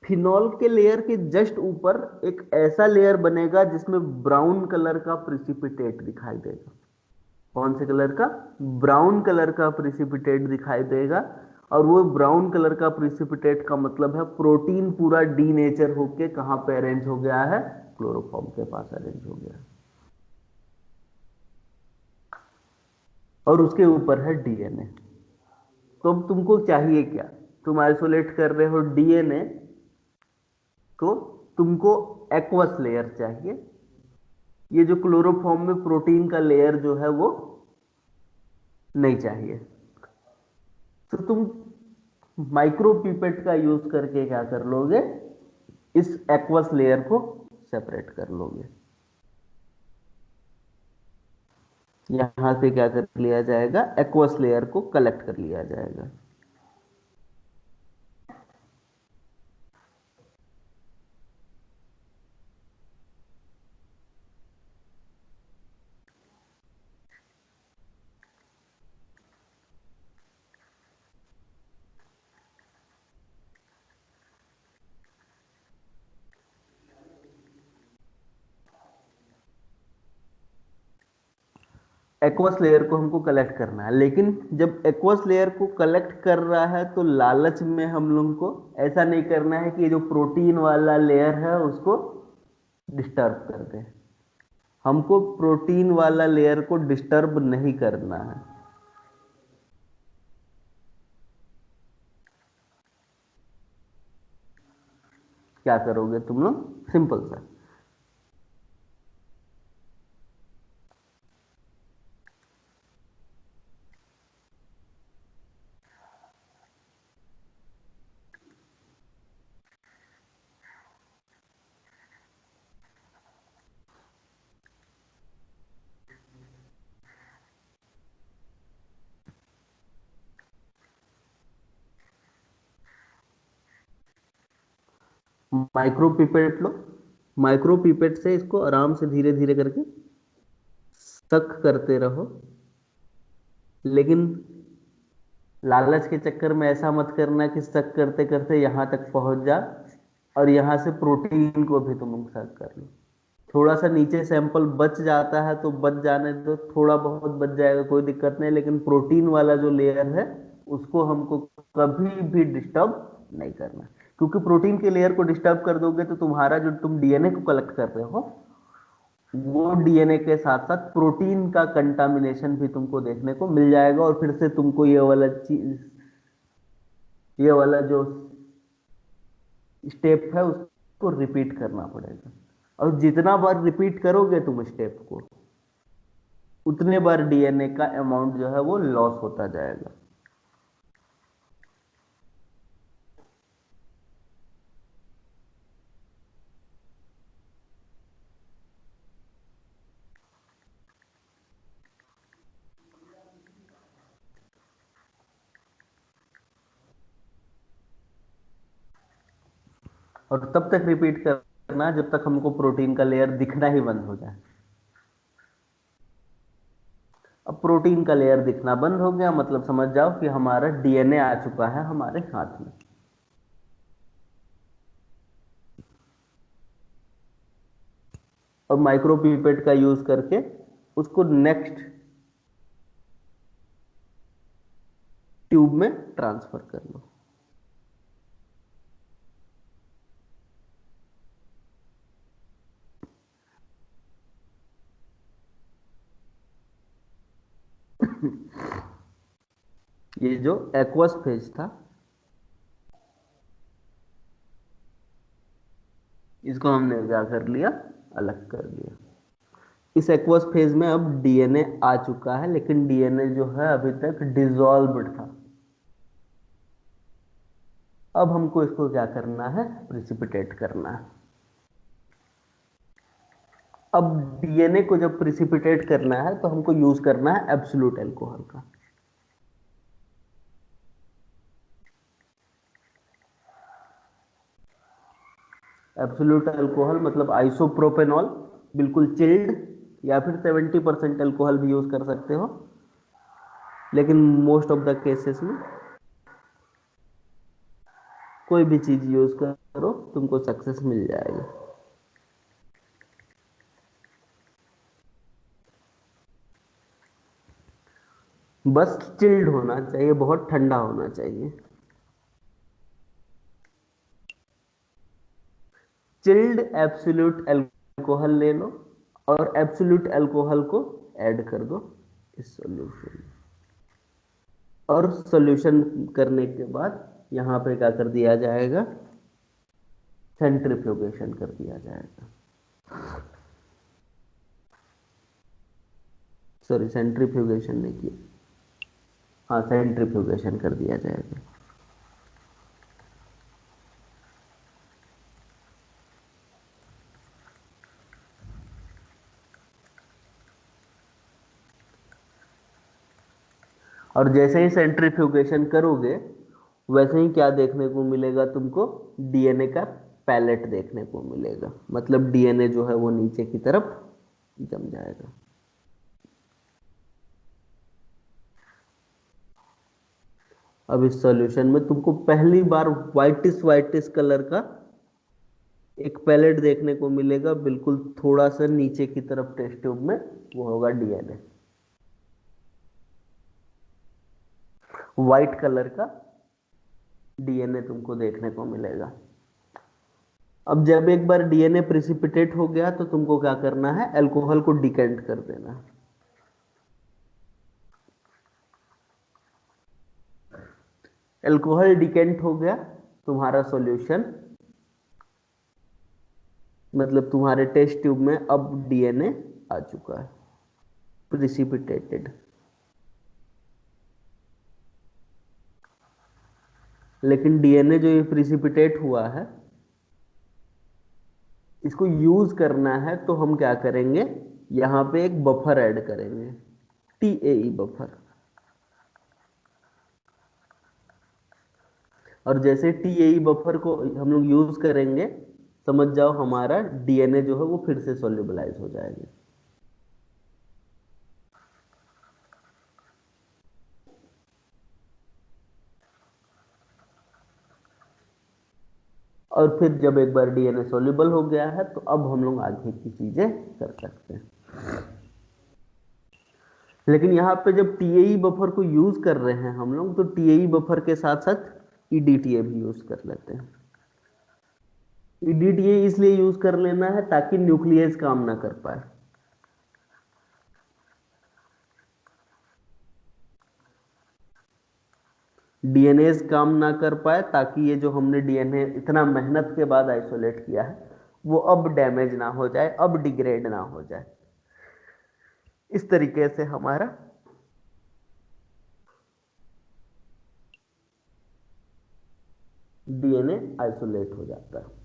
A: फिनॉल के लेयर के जस्ट ऊपर एक ऐसा लेयर बनेगा जिसमें ब्राउन कलर का प्रिसिपिटेट दिखाई देगा। कौन से कलर का? ब्राउन कलर का प्रिसिपिटेट दिखाई देगा। और वो ब्राउन कलर का प्रिसिपिटेट का मतलब है प्रोटीन पूरा डीनेचर होके कहां पे अरेंज हो गया है? क्लोरोफॉर्म के पास अरेंज हो गया है। और उसके ऊपर है डीएनए। तो अब तुमको चाहिए क्या? तुम आइसोलेट कर रहे हो डीएनए, तो तुमको एक्वस लेयर चाहिए। ये जो क्लोरोफॉर्म में प्रोटीन का लेयर जो है वो नहीं चाहिए। तो तुम माइक्रोपिपेट का यूज करके क्या कर लोगे? इस एक्वस लेयर को सेपरेट कर लोगे। यहां से क्या कर लिया जाएगा, एक्वस लेयर को कलेक्ट कर लिया जाएगा। एक्वस लेयर को हमको कलेक्ट करना है, लेकिन जब एक्वस लेयर को कलेक्ट कर रहा है तो लालच में हम लोग को ऐसा नहीं करना है कि ये जो प्रोटीन वाला लेयर है उसको डिस्टर्ब कर दे। हमको प्रोटीन वाला लेयर को डिस्टर्ब नहीं करना है। क्या करोगे तुम लोग, सिंपल सा, माइक्रो पिपेट लो। माइक्रो पिपेट से इसको आराम से धीरे धीरे करके सक करते रहो, लेकिन लालच के चक्कर में ऐसा मत करना कि सक करते करते यहां तक पहुंच जा और यहां से प्रोटीन को भी तुम सक कर लो। थोड़ा सा नीचे सैंपल बच जाता है तो बच जाने दो, थोड़ा बहुत बच जाएगा कोई दिक्कत नहीं, लेकिन प्रोटीन वाला जो लेयर है उसको हमको कभी भी डिस्टर्ब नहीं करना। क्योंकि प्रोटीन के लेयर को डिस्टर्ब कर दोगे तो तुम्हारा जो तुम डीएनए को कलेक्ट कर रहे हो वो डीएनए के साथ साथ प्रोटीन का कंटामिनेशन भी तुमको देखने को मिल जाएगा, और फिर से तुमको ये वाला चीज, ये वाला जो स्टेप है उसको रिपीट करना पड़ेगा। और जितना बार रिपीट करोगे तुम स्टेप को, उतने बार डीएनए का अमाउंट जो है वो लॉस होता जाएगा। और तब तक रिपीट करना जब तक हमको प्रोटीन का लेयर दिखना ही बंद हो जाए। अब प्रोटीन का लेयर दिखना बंद हो गया मतलब समझ जाओ कि हमारा डीएनए आ चुका है हमारे हाथ में। और माइक्रोपीपेट का यूज करके उसको नेक्स्ट ट्यूब में ट्रांसफर कर लो। ये जो एक्वस फेज था इसको हमने क्या कर लिया, अलग कर लिया। इस एक्वस फेज में अब डीएनए आ चुका है, लेकिन डीएनए जो है अभी तक डिसॉल्व्ड था। अब हमको इसको क्या करना है, प्रिसिपिटेट करना है। अब डीएनए को जब प्रिसिपिटेट करना है तो हमको यूज करना है एब्सोल्यूट अल्कोहल का। एब्सोल्यूट अल्कोहल मतलब आइसोप्रोपेनॉल, बिल्कुल चिल्ड, या फिर 70% अल्कोहल भी यूज कर सकते हो, लेकिन मोस्ट ऑफ द केसेस में कोई भी चीज यूज करो तुमको सक्सेस मिल जाएगी। बस चिल्ड होना चाहिए, बहुत ठंडा होना चाहिए। चिल्ड एब्सोल्यूट अल्कोहल ले लो और एब्सोल्यूट अल्कोहल को ऐड कर दो इस सॉल्यूशन में। और सॉल्यूशन करने के बाद यहां पे क्या कर दिया जाएगा, सेंट्रीफ्यूगेशन कर दिया जाएगा। सॉरी, सेंट्रीफ्यूगेशन नहीं किया, हाँ सेंट्रीफ्यूगेशन कर दिया जाएगा। और जैसे ही सेंट्रीफ्यूगेशन करोगे वैसे ही क्या देखने को मिलेगा तुमको, डीएनए का पैलेट देखने को मिलेगा, मतलब डीएनए जो है वो नीचे की तरफ जम जाएगा। अब इस सॉल्यूशन में तुमको पहली बार व्हाइटिश व्हाइटिश कलर का एक पैलेट देखने को मिलेगा, बिल्कुल थोड़ा सा नीचे की तरफ टेस्ट ट्यूब में, वो होगा डीएनए, व्हाइट कलर का डीएनए तुमको देखने को मिलेगा। अब जब एक बार डीएनए प्रिसिपिटेट हो गया तो तुमको क्या करना है, अल्कोहल को डिकेंट कर देना है। अल्कोहल डिकेंट हो गया, तुम्हारा सॉल्यूशन, मतलब तुम्हारे टेस्ट ट्यूब में अब डीएनए आ चुका है प्रिसिपिटेटेड। लेकिन डीएनए जो ये प्रिसिपिटेट हुआ है, इसको यूज करना है तो हम क्या करेंगे, यहां पे एक बफर ऐड करेंगे, टीएई बफर। और जैसे टीएई बफर को हम लोग यूज करेंगे, समझ जाओ हमारा डीएनए जो है वो फिर से सोल्यूबलाइज हो जाएगा। और फिर जब एक बार डीएनए सोल्यूबल हो गया है तो अब हम लोग आगे की चीजें कर सकते हैं। लेकिन यहाँ पे जब टीएई बफर को यूज कर रहे हैं हम लोग, तो टीएई बफर के साथ साथ ईडीटीए भी यूज कर लेते हैं। ईडीटीए इसलिए यूज कर लेना है ताकि न्यूक्लियस काम ना कर पाए। डीएनए काम ना कर पाए, ताकि ये जो हमने डीएनए इतना मेहनत के बाद आइसोलेट किया है वो अब डैमेज ना हो जाए, अब डिग्रेड ना हो जाए। इस तरीके से हमारा डीएनए आइसोलेट हो जाता है।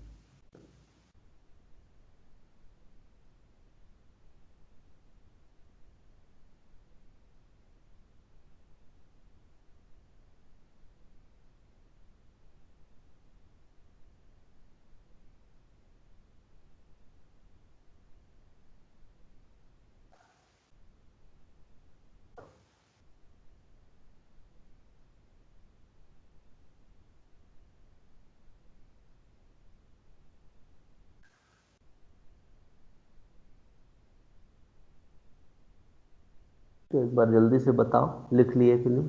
A: तो एक बार जल्दी से बताओ, लिख लिए कि नहीं?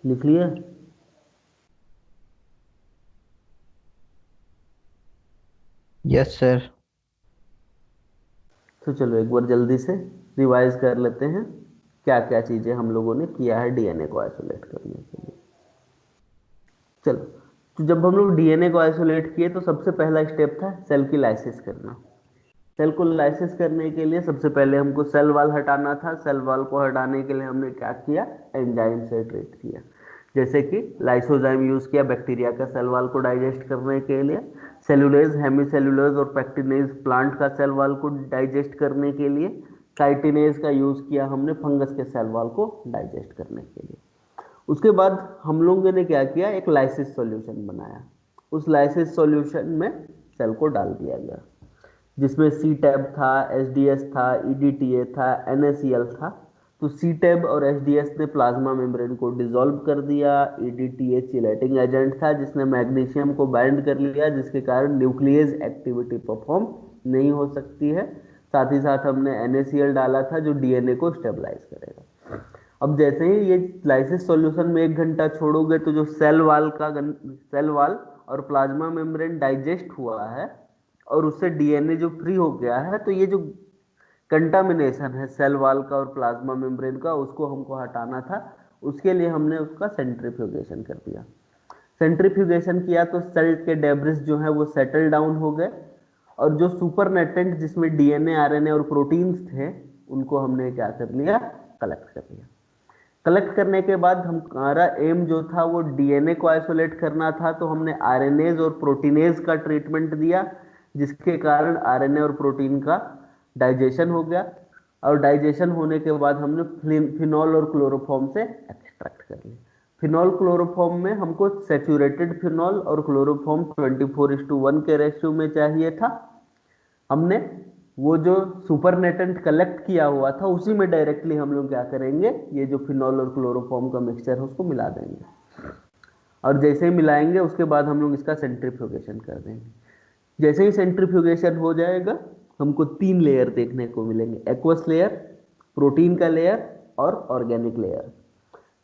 A: लिख लिए?
B: Yes sir.
A: तो चलो एक बार जल्दी से रिवाइज कर लेते हैं क्या क्या चीजें हम लोगों ने किया है डीएनए को आइसोलेट करने के लिए। चलो, तो जब हम लोग डीएनए को आइसोलेट किए तो सबसे पहला स्टेप था सेल की लाइसिस करना। सेल को लाइसिस करने के लिए सबसे पहले हमको सेल वॉल हटाना था। सेल वॉल को हटाने के लिए हमने क्या किया, एंजाइम से ट्रीट किया। जैसे कि लाइसोजाइम यूज किया बैक्टीरिया का सेल वॉल को डाइजेस्ट करने के लिए, सेलुलेज, हेमीसेलुलेज और पैक्टिनेज प्लांट का सेल वॉल को डाइजेस्ट करने के लिए, काइटिनेज का यूज किया हमने फंगस के सेल वॉल को डाइजेस्ट करने के लिए। उसके बाद हम लोगों ने क्या किया, एक लाइसिस सॉल्यूशन बनाया। उस लाइसिस सॉल्यूशन में सेल को डाल दिया गया, जिसमें सी टैब था, एच डी एस था, ई डी टी ए था, एन ए सी एल था। तो सी टैब और एच डी एस ने प्लाज्मा मेम्ब्रेन को डिसॉल्व कर दिया। E D T A chelating agent था जिसने मैग्नीशियम को बाइंड कर लिया, जिसके कारण न्यूक्लियस एक्टिविटी परफॉर्म नहीं हो सकती है। साथ ही साथ हमने एन ए सी एल डाला था जो डीएनए को स्टेबलाइज करेगा। अब जैसे ही ये लाइसिस सॉल्यूशन में 1 घंटा छोड़ोगे तो जो सेल वॉल और प्लाज्मा मेम्ब्रेन डाइजेस्ट हुआ है और उससे डीएनए जो फ्री हो गया है, तो ये जो कंटामिनेशन है सेल वॉल का और प्लाज्मा मेम्ब्रेन का, उसको हमको हटाना था। उसके लिए हमने उसका सेंट्रीफ्यूगेशन कर दिया। सेंट्रीफ्यूगेशन किया तो सेल के डेब्रिस जो है वो सेटल डाउन हो गए, और जो सुपर नेटेंट जिसमें डीएनए, आरएनए और प्रोटीन्स थे, उनको हमने क्या कर लिया, कलेक्ट कर लिया। कलेक्ट करने के बाद हमारा एम जो था वो डीएनए को आइसोलेट करना था, तो हमने आरएनएज और प्रोटीनेज का ट्रीटमेंट दिया, जिसके कारण आरएनए और प्रोटीन का डाइजेशन हो गया। और डाइजेशन होने के बाद हमने फिनॉल और क्लोरोफॉर्म से एक्सट्रैक्ट कर लिया। फिनॉल क्लोरोफॉर्म में हमको सेचुरेटेड फिनॉल और क्लोरोफॉर्म 24:1 के रेशियो में चाहिए था। हमने वो जो सुपरनेटेंट कलेक्ट किया हुआ था उसी में डायरेक्टली हम लोग क्या करेंगे, ये जो फिनॉल और क्लोरोफॉर्म का मिक्सचर है उसको मिला देंगे। और जैसे ही मिलाएंगे उसके बाद हम लोग इसका सेंट्रीफ्यूगेशन कर देंगे। जैसे ही सेंट्रीफ्यूगेशन हो जाएगा हमको 3 लेयर देखने को मिलेंगे, एक्वस लेयर, प्रोटीन का लेयर और ऑर्गेनिक लेयर।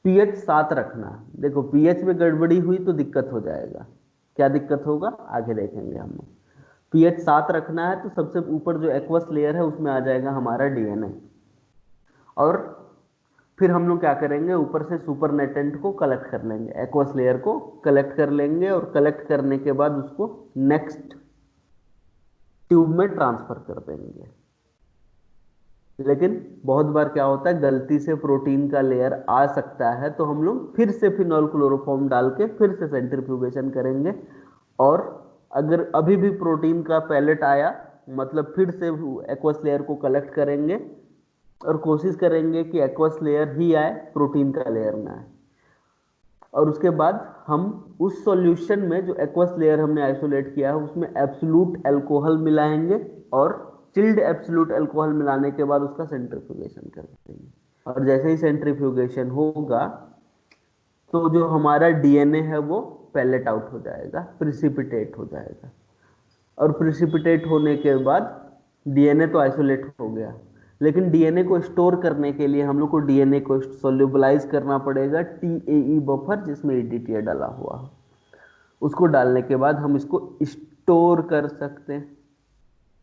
A: पीएच 7 रखना। देखो पीएच में गड़बड़ी हुई तो दिक्कत हो जाएगा। क्या दिक्कत होगा आगे देखेंगे हम लोग। पीएच 7 रखना है तो सबसे ऊपर जो एक्वस लेयर है उसमें आ जाएगा हमारा डीएनए। और फिर हम लोग क्या करेंगे, ऊपर से सुपरनेटेंट को कलेक्ट कर लेंगे, एक्वस लेयर को कलेक्ट कर लेंगे और कलेक्ट करने के बाद उसको नेक्स्ट ट्यूब में ट्रांसफर कर देंगे। लेकिन बहुत बार क्या होता है, गलती से प्रोटीन का लेयर आ सकता है तो हम लोग फिर से फिनॉल क्लोरोफॉर्म डाल के फिर से सेंट्रीफ्यूगेशन करेंगे। और अगर अभी भी प्रोटीन का पैलेट आया मतलब फिर से एक्वस लेयर को कलेक्ट करेंगे और कोशिश करेंगे कि एक्वस लेयर ही आए, प्रोटीन का लेयर ना आए। और उसके बाद हम उस सॉल्यूशन में जो एक्वस लेयर हमने आइसोलेट किया है उसमें एब्सोल्यूट अल्कोहल मिलाएंगे और चिल्ड एब्सोल्यूट अल्कोहल मिलाने के बाद उसका सेंट्रीफ्यूगेशन कर देंगे। और जैसे ही सेंट्रीफ्यूगेशन होगा तो जो हमारा डीएनए है वो पैलेट आउट हो जाएगा, प्रिसिपिटेट हो जाएगा। और प्रिसिपिटेट होने के बाद डीएनए तो आइसोलेट हो गया, लेकिन डीएनए को स्टोर करने के लिए हम लोग को डीएनए को सोल्यूबलाइज करना पड़ेगा टीएई बफर जिसमें ईडीटीए डाला हुआ है। उसको डालने के बाद हम इसको स्टोर कर सकते हैं,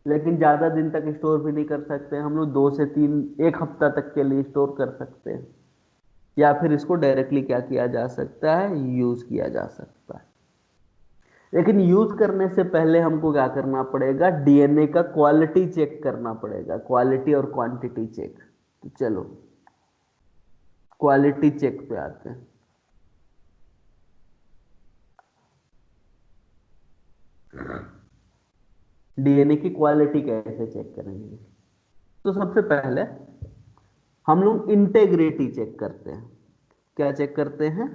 A: लेकिन ज़्यादा दिन तक स्टोर भी नहीं कर सकते। हम लोग 2 से 3 1 हफ्ता तक के लिए स्टोर कर सकते हैं, या फिर इसको डायरेक्टली क्या किया जा सकता है, यूज़ किया जा सकता है। लेकिन यूज करने से पहले हमको क्या करना पड़ेगा, डीएनए का क्वालिटी चेक करना पड़ेगा, क्वालिटी और क्वांटिटी चेक। तो चलो क्वालिटी चेक पे आते हैं। डीएनए की क्वालिटी कैसे चेक करेंगे, तो सबसे पहले हम लोग इंटेग्रिटी चेक करते हैं। क्या चेक करते हैं,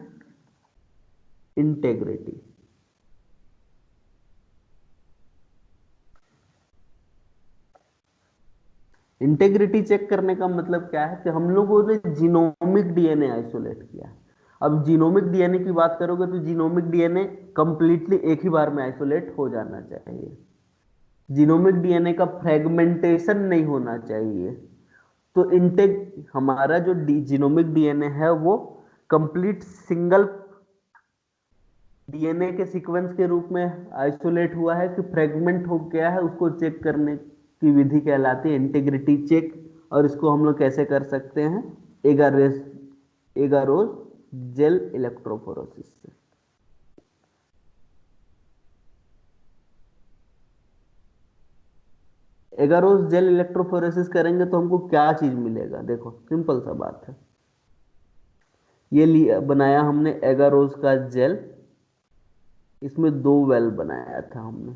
A: इंटेग्रिटी। इंटेग्रिटी चेक करने का मतलब क्या है कि हम लोगों ने जीनोमिक डीएनए आइसोलेट किया। अब जीनोमिक डीएनए की बात करोगे तो जीनोमिक डीएनए कंप्लीटली एक ही बार में आइसोलेट हो जाना चाहिए, जीनोमिक डीएनए का फ्रेगमेंटेशन नहीं होना चाहिए। तो इंटेग हमारा जो जीनोमिक डीएनए है वो कंप्लीट सिंगल डीएनए के सीक्वेंस के रूप में आइसोलेट हुआ है कि फ्रेगमेंट हो गया है, उसको चेक करने की विधि कहलाती है इंटीग्रिटी चेक। और इसको हम लोग कैसे कर सकते हैं, एगारोज जेल इलेक्ट्रोफोरेसिस से। एगारोज जेल इलेक्ट्रोफोरेसिस करेंगे तो हमको क्या चीज मिलेगा, देखो सिंपल सा बात है। ये लिया बनाया हमने एगारोज का जेल, इसमें 2 वेल बनाया था हमने।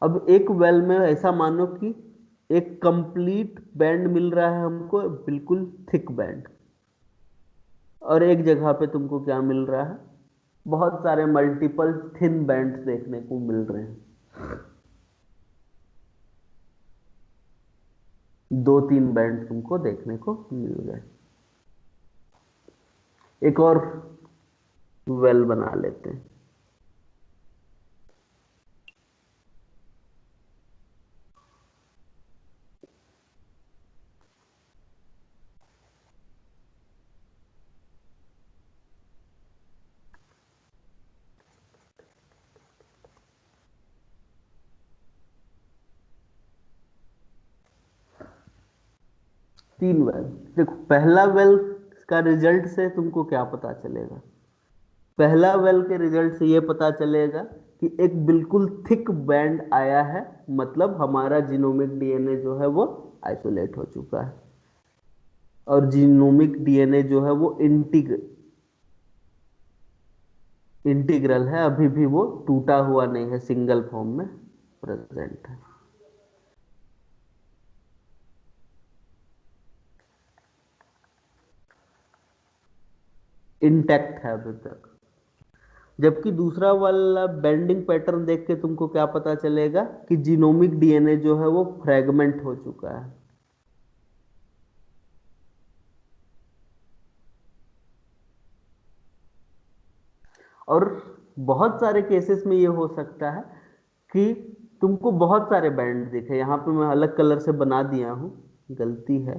A: अब एक वेल में ऐसा मानो कि एक कंप्लीट बैंड मिल रहा है हमको, बिल्कुल थिक बैंड। और एक जगह पे तुमको क्या मिल रहा है, बहुत सारे मल्टीपल थिन बैंड्स देखने को मिल रहे हैं। 2-3 बैंड तुमको देखने को मिल गए। एक और वेल बना लेते हैं। तीन वेल, देखो पहला वेल का रिजल्ट से तुमको क्या पता चलेगा, पहला वेल के रिजल्ट से ये पता चलेगा कि एक बिल्कुल थिक बैंड आया है, मतलब हमारा जीनोमिक डीएनए जो है वो आइसोलेट हो चुका है। और जीनोमिक डीएनए जो है वो इंटीग्रल है, अभी भी वो टूटा हुआ नहीं है, सिंगल फॉर्म में प्रेजेंट है। इंटैक्ट है अभी तक। जबकि दूसरा वाला बेंडिंग पैटर्न देख के तुमको क्या पता चलेगा कि जीनोमिक डीएनए जो है वो फ्रेगमेंट हो चुका है। और बहुत सारे केसेस में ये हो सकता है कि तुमको बहुत सारे बैंड दिखे। यहाँ पे मैं अलग कलर से बना दिया हूँ, गलती है,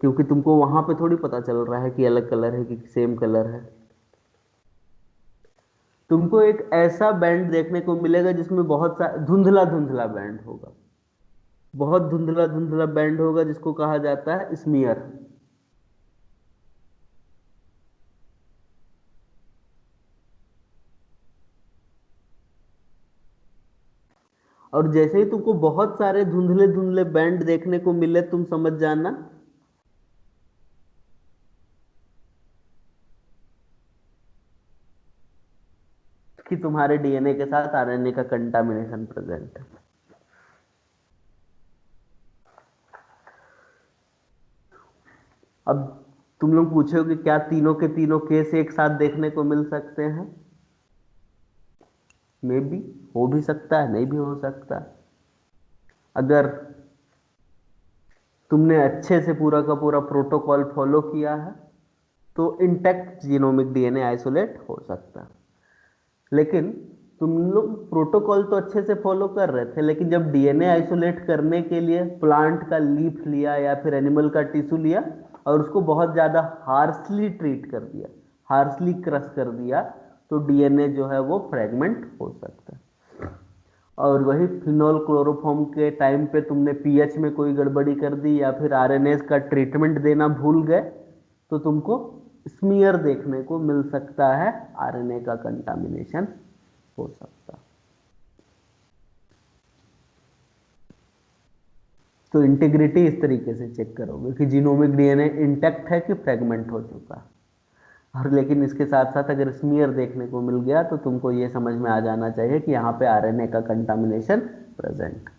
A: क्योंकि तुमको वहां पे थोड़ी पता चल रहा है कि अलग कलर है कि सेम कलर है। तुमको एक ऐसा बैंड देखने को मिलेगा जिसमें बहुत सा धुंधला धुंधला बैंड होगा, बहुत धुंधला धुंधला बैंड होगा, जिसको कहा जाता है स्मीयर। और जैसे ही तुमको बहुत सारे धुंधले धुंधले बैंड देखने को मिले, तुम समझ जाना कि तुम्हारे डीएनए के साथ आरएनए का कंटामिनेशन प्रेजेंट है। अब तुम लोग पूछोगे क्या तीनों के तीनों केस एक साथ देखने को मिल सकते हैं? मे बी, हो भी सकता है, नहीं भी हो सकता। अगर तुमने अच्छे से पूरा का पूरा प्रोटोकॉल फॉलो किया है तो इंटैक्ट जीनोमिक डीएनए आइसोलेट हो सकता है। लेकिन तुम लोग प्रोटोकॉल तो अच्छे से फॉलो कर रहे थे, लेकिन जब डीएनए आइसोलेट करने के लिए प्लांट का लीफ लिया या फिर एनिमल का टिश्यू लिया और उसको बहुत ज्यादा हार्शली ट्रीट कर दिया, हार्शली क्रश कर दिया, तो डीएनए जो है वो फ्रेगमेंट हो सकता है। और वही फिनोल क्लोरोफॉर्म के टाइम पे तुमने पीएच में कोई गड़बड़ी कर दी या फिर आरएनए का ट्रीटमेंट देना भूल गए, तो तुमको स्मीयर देखने को मिल सकता है, आरएनए का कंटामिनेशन हो सकता। तो इंटीग्रिटी इस तरीके से चेक करोगे कि जीनोमिक डीएनए इंटैक्ट है कि फ्रेगमेंट हो चुका। और लेकिन इसके साथ साथ अगर स्मीयर देखने को मिल गया तो तुमको ये समझ में आ जाना चाहिए कि यहाँ पे आरएनए का कंटामिनेशन प्रेजेंट।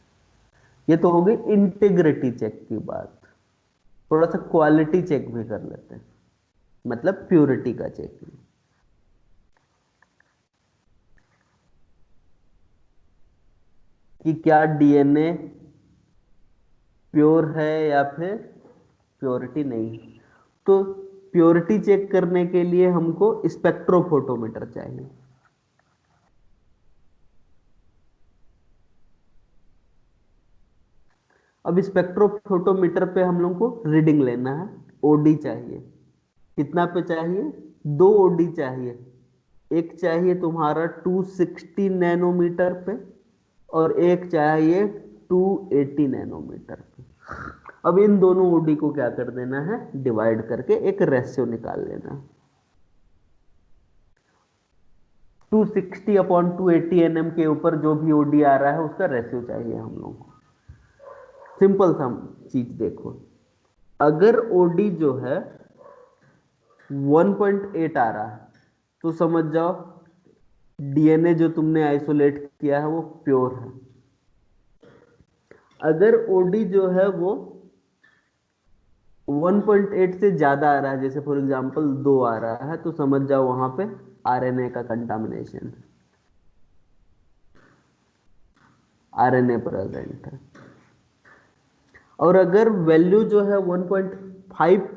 A: ये तो होगी इंटीग्रिटी चेक की बात। थोड़ा सा क्वालिटी चेक भी कर लेते हैं, मतलब प्योरिटी का चेक भी, कि क्या डीएनए प्योर है या फिर प्योरिटी नहीं है। तो प्योरिटी चेक करने के लिए हमको स्पेक्ट्रोफोटोमीटर चाहिए। अब स्पेक्ट्रोफोटोमीटर पे हम लोग को रीडिंग लेना है, ओडी चाहिए। कितना पे चाहिए? दो ओडी चाहिए। एक चाहिए तुम्हारा 260 नैनोमीटर पे और एक चाहिए 280 नैनोमीटर पे। अब इन दोनों ओडी को क्या कर देना है, डिवाइड करके एक रेशियो निकाल लेना है। 260 अपॉन 280 एनएम के ऊपर जो भी ओडी आ रहा है उसका रेशियो चाहिए हम लोग को। सिंपल सा चीज देखो, अगर ओडी जो है 1.8 आ रहा है तो समझ जाओ डीएनए जो तुमने आइसोलेट किया है वो प्योर है। अगर ओडी जो है वो 1.8 से ज्यादा आ रहा है, जैसे फॉर एग्जांपल 2 आ रहा है, तो समझ जाओ वहां पे आरएनए का कंटामिनेशन, आरएनए प्रेजेंट है। और अगर वैल्यू जो है 1.5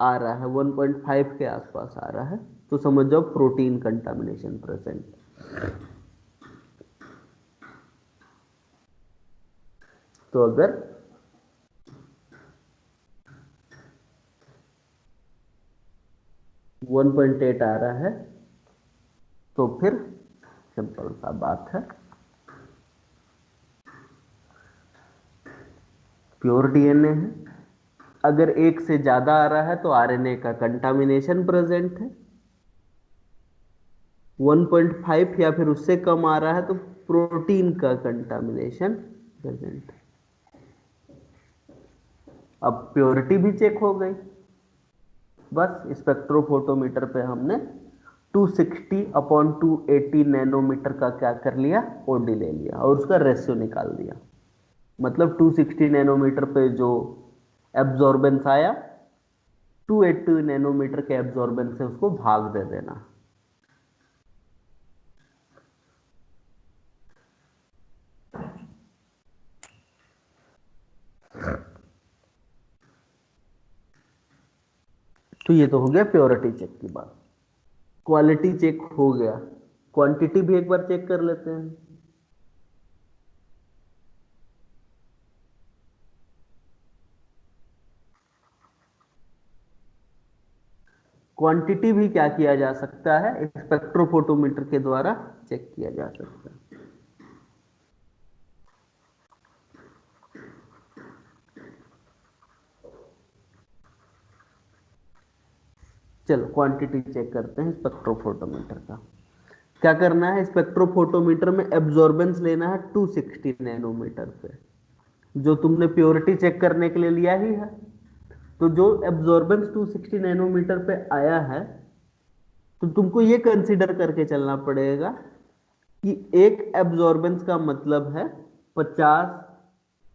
A: आ रहा है, 1.5 के आसपास आ रहा है, तो समझ जाओ प्रोटीन कंटामिनेशन प्रेजेंट। तो अगर 1.8 आ रहा है तो फिर सिंपल सा बात है, प्योर डीएनए है। अगर एक से ज्यादा आ रहा है तो आरएनए का कंटामिनेशन प्रेजेंट है। 1.5 या फिर उससे कम आ रहा है तो प्रोटीन का कंटामिनेशन प्रेजेंट है। अब प्योरिटी भी चेक हो गई। बस स्पेक्ट्रोफोटोमीटर पे हमने 260/280 नैनोमीटर का क्या कर लिया, ओडी ले लिया और उसका रेशियो निकाल दिया। मतलब 260 नैनोमीटर पे जो एब्जॉर्बेंस आया, 280 नैनोमीटर के एब्जॉर्बेंस से उसको भाग दे देना। तो ये तो हो गया प्योरिटी चेक की बात। क्वालिटी चेक हो गया, क्वांटिटी भी एक बार चेक कर लेते हैं। क्वांटिटी भी क्या किया जा सकता है, स्पेक्ट्रोफोटोमीटर के द्वारा चेक किया जा सकता है। चलो क्वांटिटी चेक करते हैं स्पेक्ट्रोफोटोमीटर का। क्या करना है, स्पेक्ट्रोफोटोमीटर में एब्जॉर्बेंस लेना है 260 नैनोमीटर पे, जो तुमने प्योरिटी चेक करने के लिए लिया ही है। तो जो एब्जॉर्बेंस 260 नैनोमीटर पे आया है, तो तुमको ये कंसीडर करके चलना पड़ेगा कि एक एब्जॉर्बेंस का मतलब है 50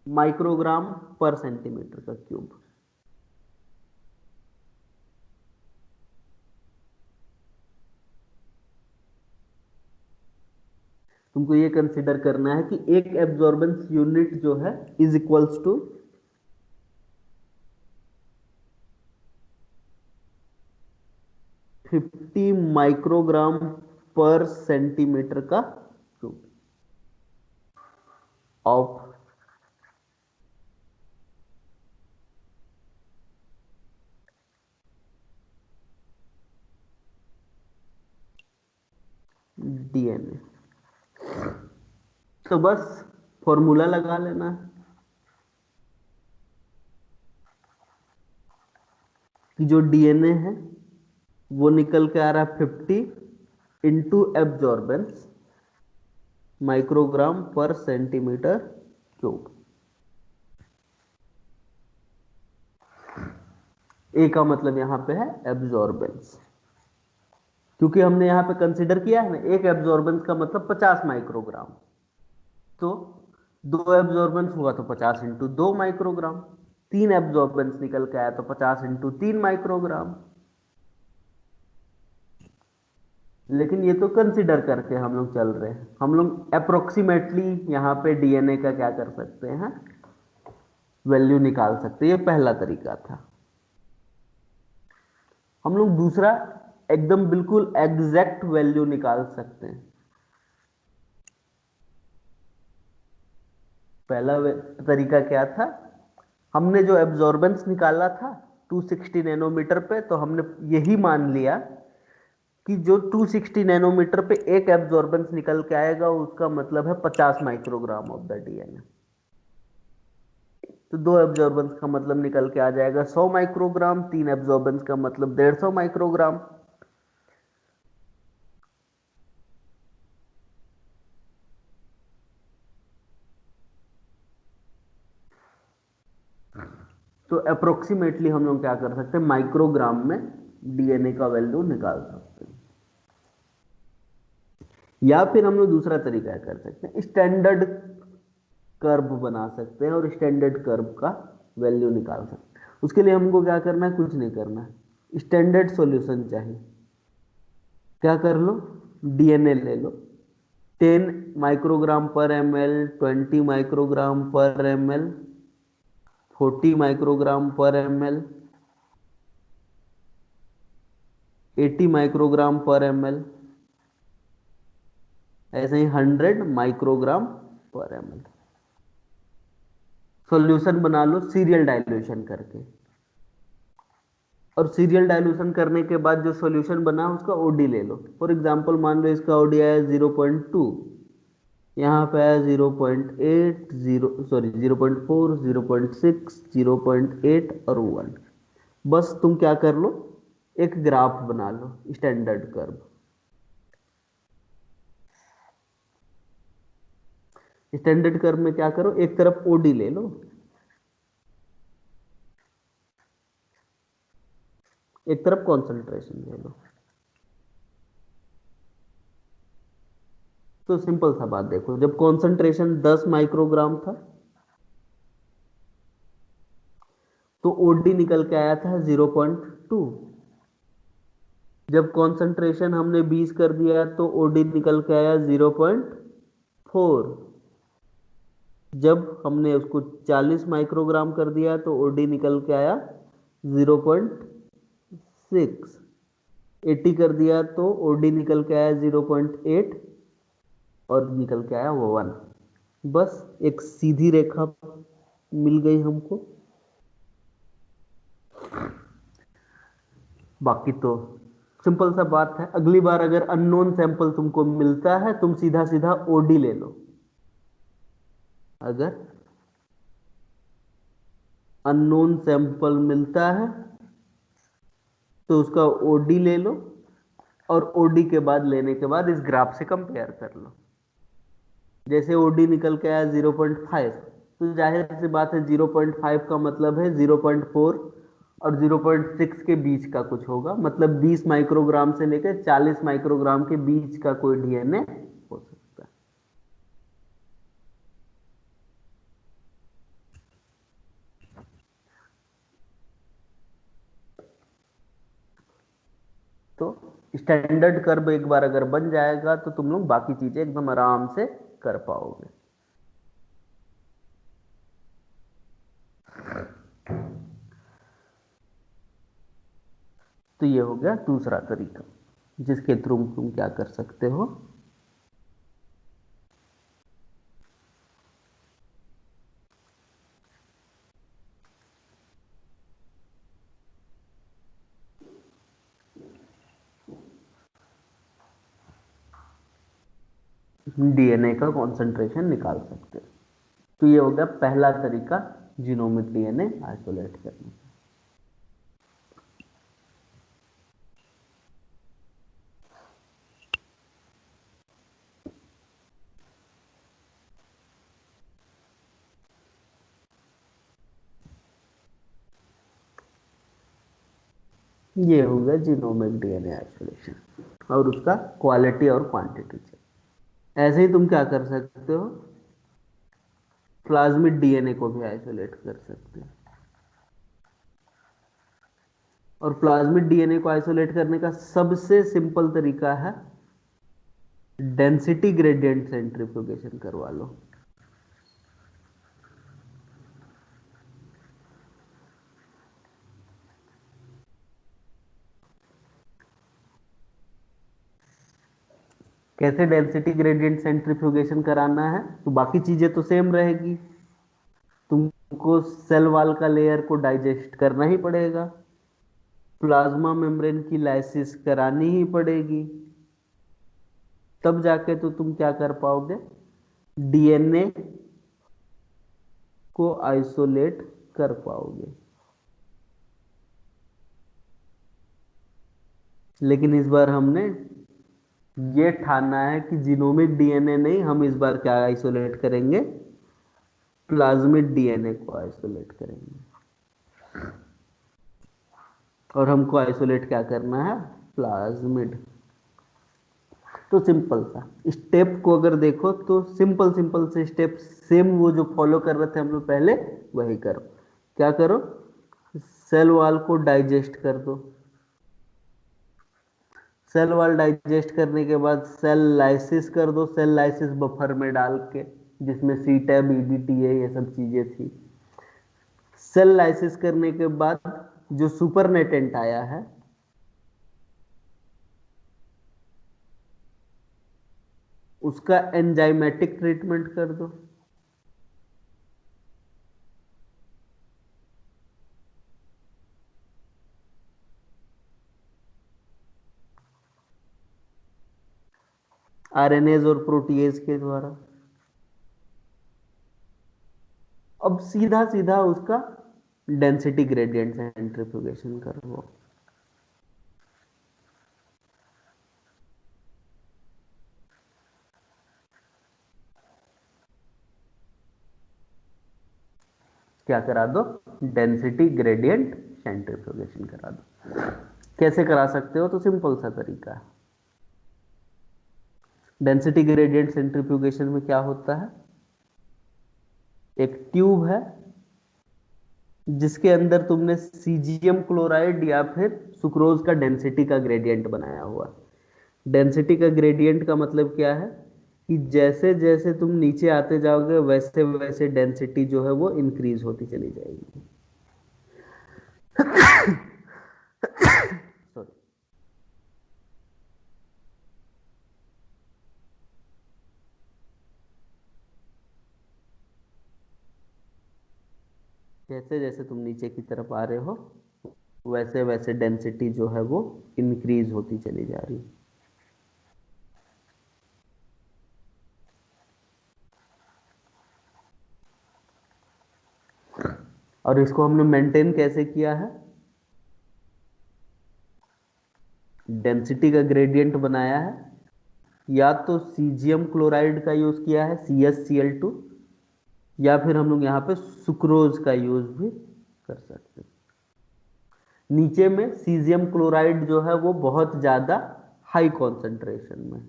A: माइक्रोग्राम पर सेंटीमीटर का क्यूब। तुमको ये कंसीडर करना है कि एक एब्जॉर्बेंस यूनिट जो है इज इक्वल्स टू 50 माइक्रोग्राम पर सेंटीमीटर का क्यूब ऑफ डीएनए। तो बस फॉर्मूला लगा लेना है कि जो डीएनए है वो निकल के आ रहा है 50 इंटू एब्जॉर्बेंस माइक्रोग्राम पर सेंटीमीटर क्यूब। ए का मतलब यहां पे है एब्जॉर्बेंस, क्योंकि हमने यहां पे कंसीडर किया है ना, एक एब्जॉर्बेंस का मतलब 50 माइक्रोग्राम। तो दो एब्जॉर्बेंस हुआ तो 50 इंटू 2 माइक्रोग्राम। तीन एब्जॉर्बेंस निकल के आया तो 50 इंटू 3 माइक्रोग्राम। लेकिन ये तो कंसिडर करके हम लोग चल रहे हैं, हम लोग अप्रोक्सीमेटली यहाँ पे डीएनए का क्या कर सकते हैं, वैल्यू निकाल सकते हैं। ये पहला तरीका था। हम लोग दूसरा एकदम बिल्कुल एग्जैक्ट वैल्यू निकाल सकते हैं। पहला तरीका क्या था, हमने जो एब्जॉर्बेंस निकाला था 260 नैनोमीटर पे, तो हमने यही मान लिया कि जो 260 नैनोमीटर पे एक एब्जॉर्बेंस निकल के आएगा उसका मतलब है 50 माइक्रोग्राम ऑफ द डीएनए। तो दो एब्जॉर्बेंस का मतलब निकल के आ जाएगा 100 माइक्रोग्राम, तीन एब्जॉर्बेंस का मतलब 150 माइक्रोग्राम। तो अप्रोक्सीमेटली हम लोग क्या कर सकते हैं, माइक्रोग्राम में डीएनए का वैल्यू निकाल सकते हैं। या फिर हम लोग दूसरा तरीका कर सकते हैं, स्टैंडर्ड कर्व बना सकते हैं और स्टैंडर्ड कर्व का वैल्यू निकाल सकते हैं। उसके लिए हमको क्या करना है, कुछ नहीं करना है, स्टैंडर्ड सॉल्यूशन चाहिए। क्या कर लो, डीएनए ले लो, 10 माइक्रोग्राम पर एम एल, 20 माइक्रोग्राम पर एम एल, 40 माइक्रोग्राम पर एम एल, 80 माइक्रोग्राम पर एम एल, ऐसे ही 100 माइक्रोग्राम पर एम एल। सोल्यूशन बना लो सीरियल डाइल्यूशन करके, और सीरियल डाइल्यूशन करने के बाद जो सॉल्यूशन बना उसका ओडी ले लो। फॉर एग्जांपल मान लो इसका ओडी आया 0.2, यहाँ पे आया 0.8, 0.4, 0.6, 0.8 और 1। बस तुम क्या कर लो, एक ग्राफ बना लो स्टैंडर्ड कर्व। स्टैंडर्ड कर्व में क्या करो, एक तरफ ओडी ले लो एक तरफ कॉन्सेंट्रेशन ले लो। तो सिंपल सा बात देखो, जब कॉन्सेंट्रेशन 10 माइक्रोग्राम था तो ओडी निकल के आया था 0.2। जब कॉन्सेंट्रेशन हमने 20 कर दिया तो ओडी निकल के आया 0.4। जब हमने उसको 40 माइक्रोग्राम कर दिया तो ओडी निकल के आया 0.6। 80 कर दिया तो ओडी निकल के आया 0.8 और निकल के आया वो 1। बस एक सीधी रेखा मिल गई हमको। बाकी तो सिंपल सा बात है। अगली बार अगर अननोन सैंपल तुमको मिलता है तुम सीधा सीधा ओडी ले लो। अगर अननोन सैंपल मिलता है तो उसका ओडी ले लो और ओडी के बाद लेने के बाद इस ग्राफ से कंपेयर कर लो। जैसे ओडी निकल के आया 0.5 तो जाहिर सी बात है 0.5 का मतलब है 0.4 और 0.6 के बीच का कुछ होगा, मतलब 20 माइक्रोग्राम से लेकर 40 माइक्रोग्राम के बीच का कोई डीएनए हो सकता है। तो स्टैंडर्ड कर्व एक बार अगर बन जाएगा तो तुम लोग बाकी चीजें एकदम आराम से कर पाओगे। तो ये हो गया दूसरा तरीका जिसके थ्रू तुम क्या कर सकते हो, डीएनए का कॉन्सेंट्रेशन निकाल सकते हो। तो ये हो गया पहला तरीका जीनोमिक डीएनए आइसोलेट करने का। ये हो गया जीनोमिक डीएनए आइसोलेशन और उसका क्वालिटी और क्वांटिटी चेक। ऐसे ही तुम क्या कर सकते हो, प्लाज्मिड डीएनए को भी आइसोलेट कर सकते हो। और प्लाज्मिड डीएनए को आइसोलेट करने का सबसे सिंपल तरीका है डेंसिटी ग्रेडियंट सेंट्रीफ्यूगेशन करवा लो। कैसे डेंसिटी ग्रेडियंट सेंट्रीफ्यूगेशन कराना है, तो बाकी चीजें तो सेम रहेगी। तुमको सेल वॉल का लेयर को डाइजेस्ट करना ही पड़ेगा, प्लाज्मा मेम्ब्रेन की लाइसिस करानी ही पड़ेगी, तब जाके तो तुम क्या कर पाओगे, डीएनए को आइसोलेट कर पाओगे। लेकिन इस बार हमने ये ठाना है कि जीनोमिक डीएनए नहीं, हम इस बार क्या आइसोलेट करेंगे, प्लाज्मिड डीएनए को आइसोलेट करेंगे। और हमको आइसोलेट क्या करना है, प्लाज्मिड। तो सिंपल सा स्टेप को अगर देखो तो सिंपल सिंपल से स्टेप सेम वो जो फॉलो कर रहे थे हम लोग पहले वही करो। क्या करो, सेल वॉल को डाइजेस्ट कर दो। सेल वॉल डाइजेस्ट करने के बाद सेल लाइसिस कर दो, सेल लाइसिस बफर में डाल के, जिसमें सी टैब ईडीटीए ये सब चीजें थी। सेल लाइसिस करने के बाद जो सुपरनेटेंट आया है उसका एंजाइमेटिक ट्रीटमेंट कर दो। आरएनएज और प्रोटीएज के द्वारा। अब सीधा सीधा उसका डेंसिटी ग्रेडियंट सेंट्रीफ्यूगेशन करो। क्या करा दो, डेंसिटी ग्रेडियंट सेंट्रीफ्यूगेशन करा दो। कैसे करा सकते हो? तो सिंपल सा तरीका है। डेंसिटी ग्रेडियंट सेंट्रीफ्यूगेशन में क्या होता है, एक ट्यूब है जिसके अंदर तुमने सीजियम क्लोराइड या फिर सुक्रोज का डेंसिटी का ग्रेडियंट बनाया हुआ। डेंसिटी का ग्रेडियंट का मतलब क्या है कि जैसे जैसे तुम नीचे आते जाओगे वैसे वैसे डेंसिटी जो है वो इंक्रीज होती चली जाएगी। सॉरी। जैसे जैसे तुम नीचे की तरफ आ रहे हो वैसे वैसे डेंसिटी जो है वो इंक्रीज होती चली जा रही है। और इसको हमने मेंटेन कैसे किया है, डेंसिटी का ग्रेडियंट बनाया है, या तो सीजियम क्लोराइड का यूज किया है CaCl2, या फिर हम लोग यहाँ पे सुक्रोज का यूज भी कर सकते हैं। नीचे में सीजियम क्लोराइड जो है वो बहुत ज्यादा हाई कॉन्सेंट्रेशन में,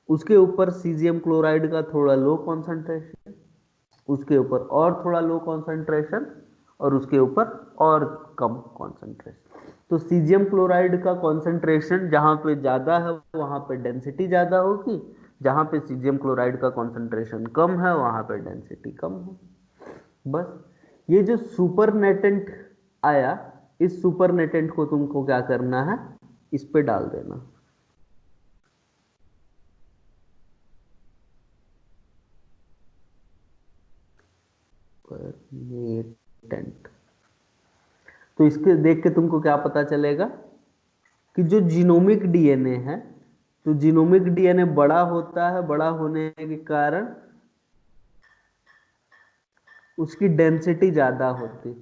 A: उसके ऊपर सीजियम क्लोराइड का थोड़ा लो कॉन्सेंट्रेशन, उसके ऊपर और थोड़ा लो कॉन्सेंट्रेशन, और उसके ऊपर और कम कॉन्सेंट्रेशन। तो सीजियम क्लोराइड का कॉन्सेंट्रेशन जहां पे ज्यादा है वहां पे डेंसिटी ज्यादा होगी, जहां पे सीजियम क्लोराइड का कॉन्सेंट्रेशन कम है वहां पे डेंसिटी कम है। बस ये जो सुपरनेटेंट आया, इस सुपरनेटेंट को तुमको क्या करना है, इस पे डाल देना। सुपरनेटेंट। तो इसके देख के तुमको क्या पता चलेगा कि जो जीनोमिक डीएनए है, तो जीनोमिक डीएनए बड़ा होता है, बड़ा होने के कारण उसकी डेंसिटी ज्यादा होती,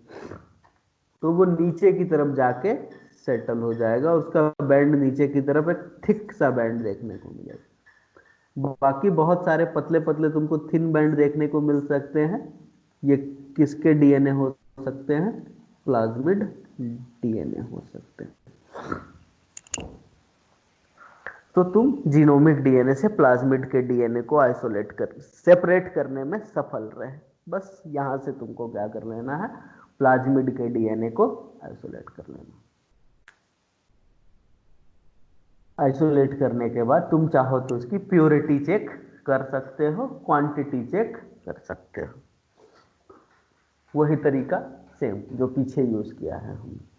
A: तो वो नीचे की तरफ जाके सेटल हो जाएगा, उसका बैंड नीचे की तरफ एक थिक सा बैंड देखने को मिलेगा। बाकी बहुत सारे पतले पतले तुमको थिन बैंड देखने को मिल सकते हैं। ये किसके डीएनए हो सकते हैं, प्लाज्मिड डीएनए हो सकते हैं। तो तुम जीनोमिक डीएनए से प्लाज्मिड के डीएनए को आइसोलेट कर सेपरेट करने में सफल रहे। बस यहां से तुमको क्या कर लेना है, प्लाज्मिड के डीएनए को आइसोलेट कर लेना। आइसोलेट करने के बाद तुम चाहो तो उसकी प्योरिटी चेक कर सकते हो, क्वांटिटी चेक कर सकते हो। वही तरीका सेम जो पीछे यूज किया है हमने।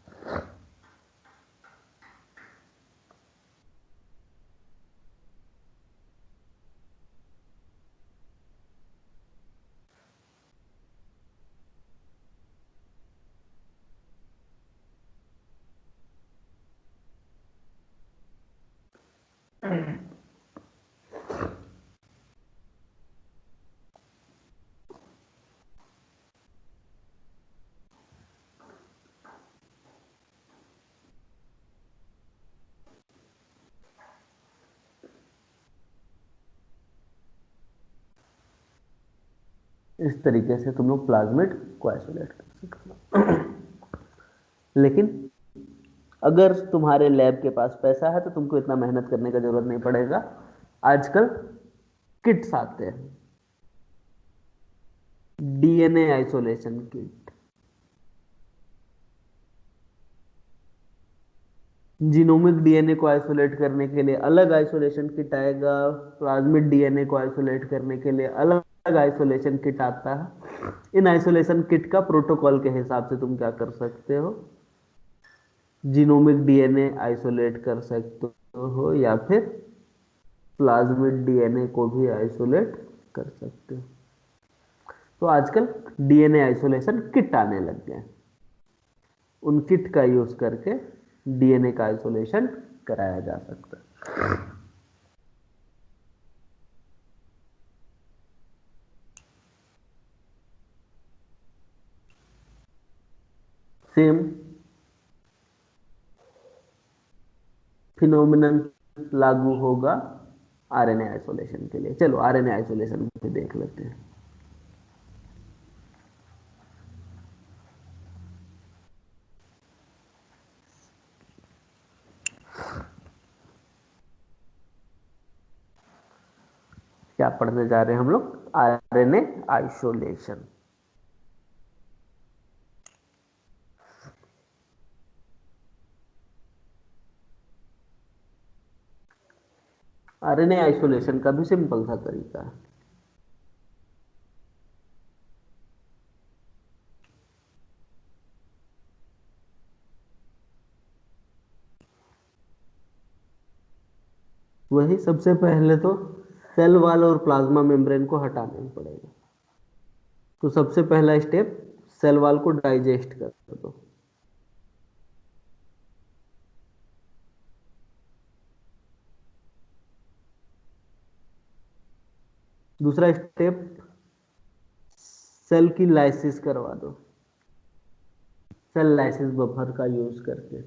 A: इस तरीके से तुम लोग प्लाज्मिड को आइसोलेट कर सकते हो। लेकिन अगर तुम्हारे लैब के पास पैसा है तो तुमको इतना मेहनत करने का जरूरत नहीं पड़ेगा। आजकल किट्स आते हैं, DNA isolation kit. Genomic DNA को आइसोलेट करने के लिए अलग आइसोलेशन किट आएगा, प्लाज्मिड डीएनए को आइसोलेट करने के लिए अलग आइसोलेशन किट आता है। इन आइसोलेशन किट का प्रोटोकॉल के हिसाब से तुम क्या कर सकते हो, जीनोमिक डीएनए आइसोलेट कर सकते हो या फिर प्लाज्मिड डीएनए को भी आइसोलेट कर सकते हो। तो आजकल डीएनए आइसोलेशन किट आने लग गए, उन किट का यूज करके डीएनए का आइसोलेशन कराया जा सकता है। सेम फिनोमिनन लागू होगा आरएनए आइसोलेशन के लिए। चलो आरएनए आइसोलेशन भी देख लेते हैं। क्या पढ़ने जा रहे हैं हम लोग? RNA isolation. आरएनए आइसोलेशन का भी सिंपल सा तरीका है। वही, सबसे पहले तो सेल वॉल और प्लाज्मा मेम्ब्रेन को हटाना ही पड़ेगा। तो सबसे पहला स्टेप, सेल वॉल को डाइजेस्ट कर दो। दूसरा स्टेप, सेल की लाइसिस करवा दो, सेल लाइसिस बफर का यूज करके।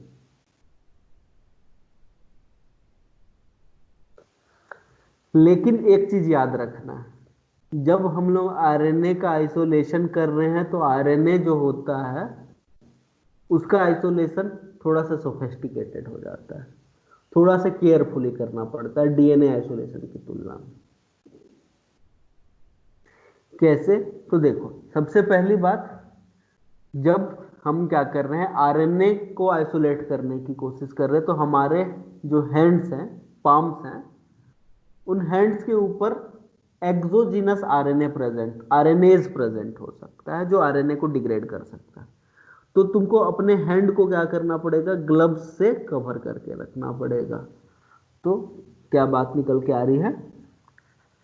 A: लेकिन एक चीज याद रखना, जब हम लोग आरएनए का आइसोलेशन कर रहे हैं तो आरएनए जो होता है उसका आइसोलेशन थोड़ा सा सोफिस्टिकेटेड हो जाता है, थोड़ा सा केयरफुली करना पड़ता है डीएनए आइसोलेशन की तुलना में। कैसे? तो देखो, सबसे पहली बात, जब हम क्या कर रहे हैं, आरएनए को आइसोलेट करने की कोशिश कर रहे हैं, तो हमारे जो हैंड्स हैं, पाम्स हैं, उन हैंड्स के ऊपर exogenous RNA present, RNase present हो सकता है जो आरएनए को डिग्रेड कर सकता है। तो तुमको अपने हैंड को क्या करना पड़ेगा, ग्लव्स से कवर करके रखना पड़ेगा। तो क्या बात निकल के आ रही है,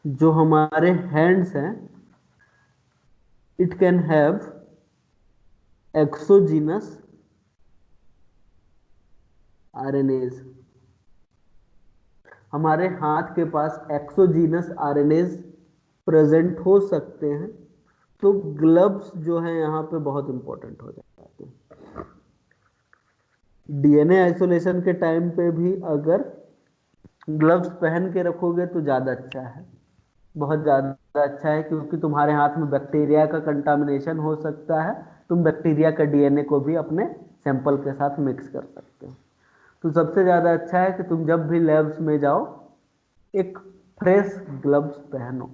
A: जो हमारे हैंड्स हैं, it can have exogenous RNase, हमारे हाथ के पास एक्सोजीनस आरएनएज प्रेजेंट हो सकते हैं। तो ग्लव्स जो है यहाँ पे बहुत इंपॉर्टेंट हो जाते हैं। डीएनए आइसोलेशन के टाइम पे भी अगर ग्लव्स पहन के रखोगे तो ज्यादा अच्छा है, बहुत ज्यादा अच्छा है, क्योंकि तुम्हारे हाथ में बैक्टीरिया का कंटामिनेशन हो सकता है। तुम बैक्टीरिया का डीएनए को भी अपने सैंपल के साथ मिक्स कर सकते हो। तो सबसे ज्यादा अच्छा है कि तुम जब भी लैब्स में जाओ एक फ्रेश ग्लव्स पहनो।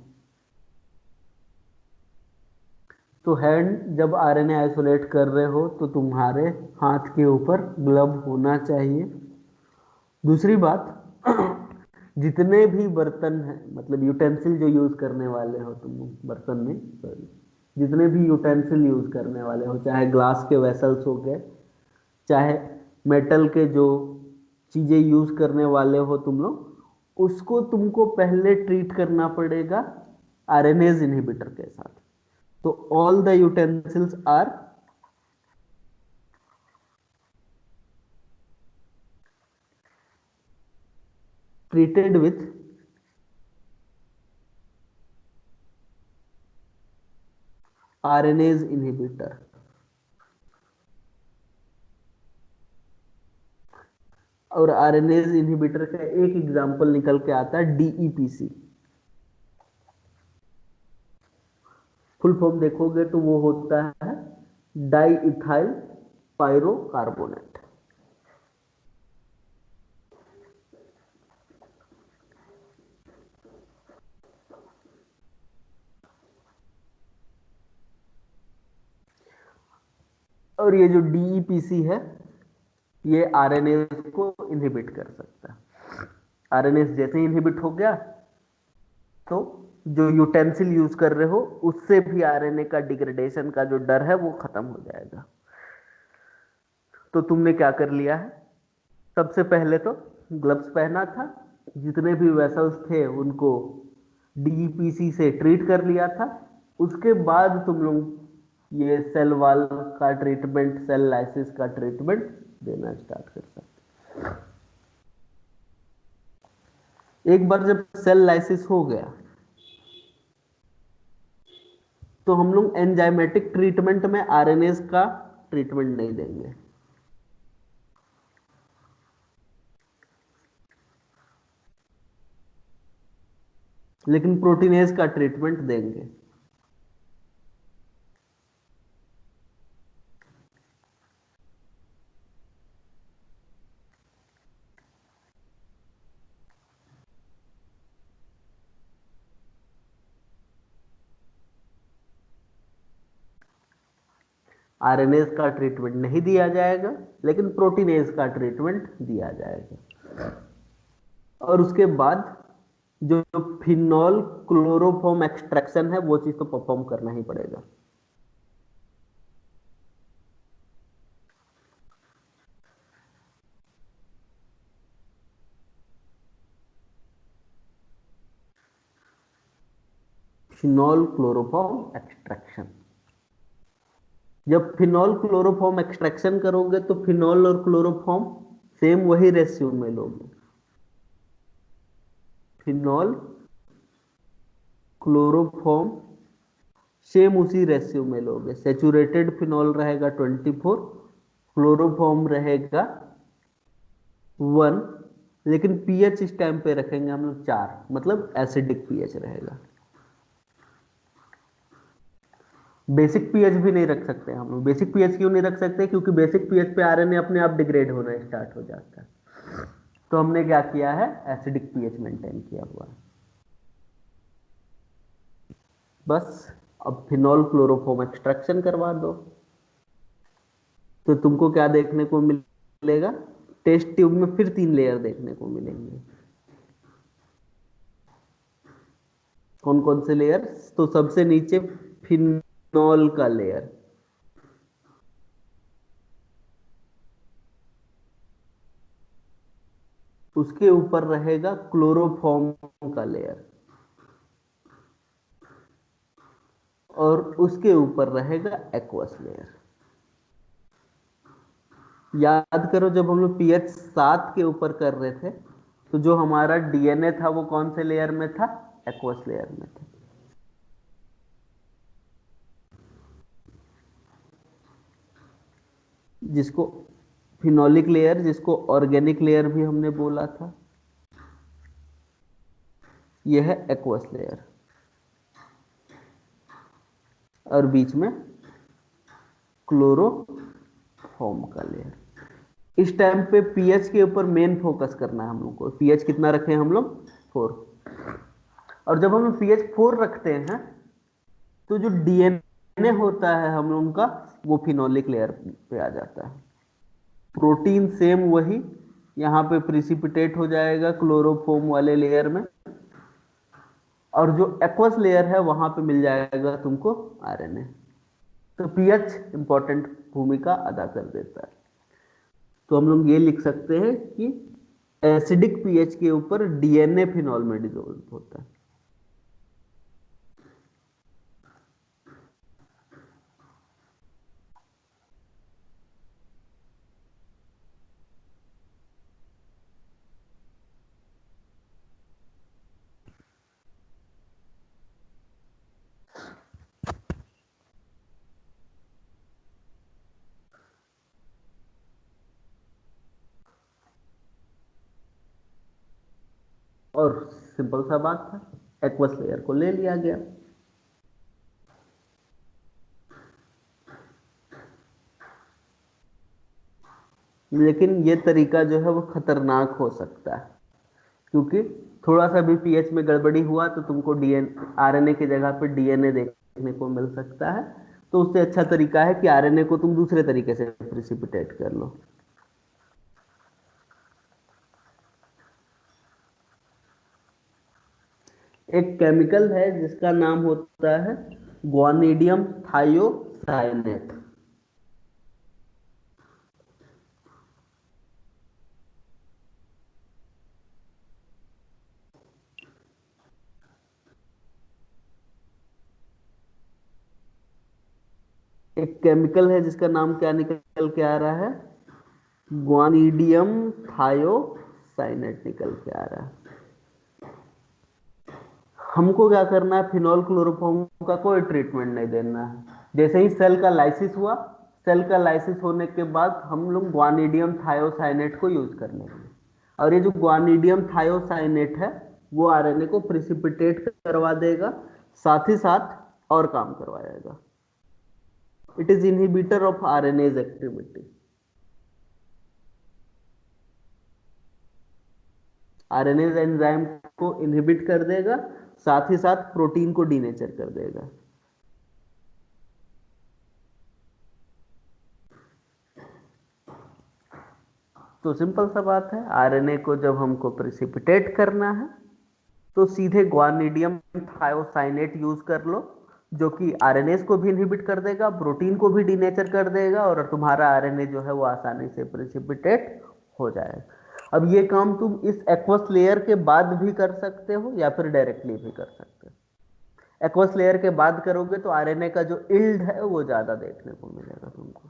A: तो हैंड जब आरएनए आइसोलेट कर रहे हो तो तुम्हारे हाथ के ऊपर ग्लव होना चाहिए। दूसरी बात, जितने भी बर्तन हैं, मतलब यूटेंसिल जो यूज करने वाले हो तुम, बर्तन में सॉरी, जितने भी यूटेंसिल यूज करने वाले हो, चाहे ग्लास के वेसल्स हो गए, चाहे मेटल के जो चीजें यूज करने वाले हो तुम लोग, उसको तुमको पहले ट्रीट करना पड़ेगा आरएनएज इनहिबिटर के साथ। तो all the utensils are treated with RNase inhibitor। और आरएनएज इनहिबिटर का एक एग्जांपल निकल के आता है डीईपीसी। फुल फॉर्म देखोगे तो वो होता है डाई इथाइल पायरोकार्बोनेट। और ये जो डीईपीसी है ये आरएनएज को इनहिबिट कर सकता है। आरएनएज जैसे ही इनहिबिट हो गया तो जो यूटेंसिल यूज कर रहे हो उससे भी आरएनए का डिग्रेडेशन का जो डर है वो खत्म हो जाएगा। तो तुमने क्या कर लिया है, सबसे पहले तो ग्लव्स पहना था, जितने भी वेसल्स थे उनको डीईपीसी से ट्रीट कर लिया था। उसके बाद तुम लोग ये सेल वॉल का ट्रीटमेंट, सेल लाइसिस का ट्रीटमेंट देना स्टार्ट कर सकते। एक बार जब सेल लाइसिस हो गया तो हम लोग एंजाइमेटिक ट्रीटमेंट में आरएनएस का ट्रीटमेंट नहीं देंगे, लेकिन प्रोटीनेज का ट्रीटमेंट देंगे। आरएनएज का ट्रीटमेंट नहीं दिया जाएगा, लेकिन प्रोटीनेज का ट्रीटमेंट दिया जाएगा। और उसके बाद जो फिनॉल क्लोरोफॉर्म एक्सट्रैक्शन है वो चीज तो परफॉर्म करना ही पड़ेगा। फिनॉल क्लोरोफॉर्म एक्सट्रैक्शन, जब फिनॉल क्लोरोफॉर्म एक्सट्रैक्शन करोगे तो फिनॉल और क्लोरोफॉर्म सेम वही रेशियो में लोगे। फिनॉल क्लोरोफॉर्म सेम उसी रेशियो में लोगे। सेचुरेटेड फिनॉल रहेगा 24, क्लोरोफॉर्म रहेगा 1, लेकिन पीएच इस टाइम पे रखेंगे हम लोग 4, मतलब एसिडिक पीएच रहेगा। बेसिक पीएच भी नहीं रख सकते हम लोग। बेसिक पीएच क्यों नहीं रख सकते? क्योंकि बेसिक पीएच पे आरएनए अपने आप डिग्रेड होना स्टार्ट हो जाता है। तो हमने क्या किया है, एसिडिक पीएच मेंटेन किया हुआ है। बस अब फिनॉल क्लोरोफॉर्म एक्सट्रैक्शन करवा दो तो तुमको क्या देखने को मिलेगा, टेस्ट ट्यूब में फिर 3 लेयर देखने को मिलेंगे। कौन कौन से लेयर? तो सबसे नीचे फिनॉल का लेयर, उसके ऊपर रहेगा क्लोरोफॉर्म का लेयर, और उसके ऊपर रहेगा एक्वस लेयर। याद करो जब हम लोग पीएच 7 के ऊपर कर रहे थे तो जो हमारा डीएनए था वो कौन से लेयर में था? एक्वस लेयर में था। जिसको फिनोलिक लेयर, जिसको ऑर्गेनिक लेयर भी हमने बोला था, यह है एक्वस लेयर, और बीच में क्लोरोफॉर्म का लेयर। इस टाइम पे पीएच के ऊपर मेन फोकस करना है हम लोग को। पीएच कितना रखे हैं हम लोग? 4। और जब हम लोग पीएच 4 रखते हैं तो जो डीएनए होता है हम लोग का वो फिनोलिक लेयर पे आ जाता है। प्रोटीन सेम वही यहाँ पे प्रिसिपिटेट हो जाएगा क्लोरोफॉर्म वाले लेयर में, और जो एक्वस लेयर है वहां पे मिल जाएगा तुमको आरएनए। तो पीएच इंपॉर्टेंट भूमिका अदा कर देता है। तो हम लोग ये लिख सकते हैं कि एसिडिक पीएच के ऊपर डीएनए फिनॉल में डिसॉल्व होता है। और सिंपल सा बात था, एक्वस लेयर को ले लिया गया। लेकिन ये तरीका जो है वो खतरनाक हो सकता है, क्योंकि थोड़ा सा भी पीएच में गड़बड़ी हुआ तो तुमको आरएनए की जगह पे डीएनए देखने को मिल सकता है। तो उससे अच्छा तरीका है कि आरएनए को तुम दूसरे तरीके से प्रिसिपिटेट कर लो। एक केमिकल है जिसका नाम होता है ग्वानिडियम थायोसाइनेट। एक केमिकल है जिसका नाम क्या निकल के आ रहा है? ग्वानिडियम थायोसाइनेट निकल के आ रहा है। हमको क्या करना है, फिनॉल क्लोरोफॉर्म का कोई ट्रीटमेंट नहीं देना है। जैसे ही सेल का लाइसिस हुआ, सेल का लाइसिस होने के बाद हम लोग ग्वानिडियम थायोसाइनेट को यूज कर लेंगे, और ये जो ग्वानिडियम थायोसाइनेट है वो आरएनए को प्रिसिपिटेट करवा देगा, साथ ही साथ और काम करवाएगा। It is inhibitor of RNase activity. RNase enzyme को इनहिबिट कर देगा, साथ ही साथ प्रोटीन को डीनेचर कर देगा। तो सिंपल सा बात है, आरएनए को जब हमको प्रिसिपिटेट करना है तो सीधे ग्वानिडियम थायोसाइनेट यूज कर लो, जो कि आरएनएस को भी इनहिबिट कर देगा, प्रोटीन को भी डीनेचर कर देगा, और तुम्हारा आरएनए जो है वो आसानी से प्रिसिपिटेट हो जाएगा। अब ये काम तुम इस एक्वस लेयर के बाद भी कर सकते हो या फिर डायरेक्टली भी कर सकते हो। एक्वस लेयर के बाद करोगे तो आरएनए का जो इल्ड है वो ज्यादा देखने को मिलेगा तुमको।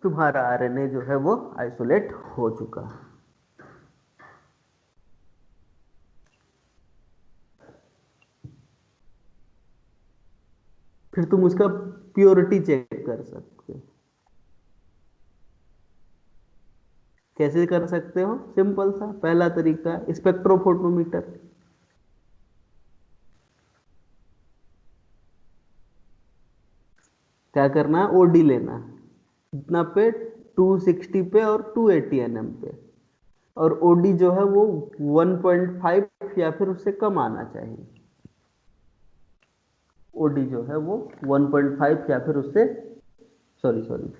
A: तुम्हारा आरएनए जो है वो आइसोलेट हो चुका है। फिर तुम उसका प्योरिटी चेक कर सकते हो। कैसे कर सकते हो? सिंपल सा पहला तरीका, स्पेक्ट्रोफोटोमीटर। क्या करना है? ओडी लेना है। कितना पे? 260 पे और 280 एनएम पे। और ओडी जो है वो 1.5 या फिर उससे कम आना चाहिए। ओडी जो है वो 1.5 या फिर उससे, सॉरी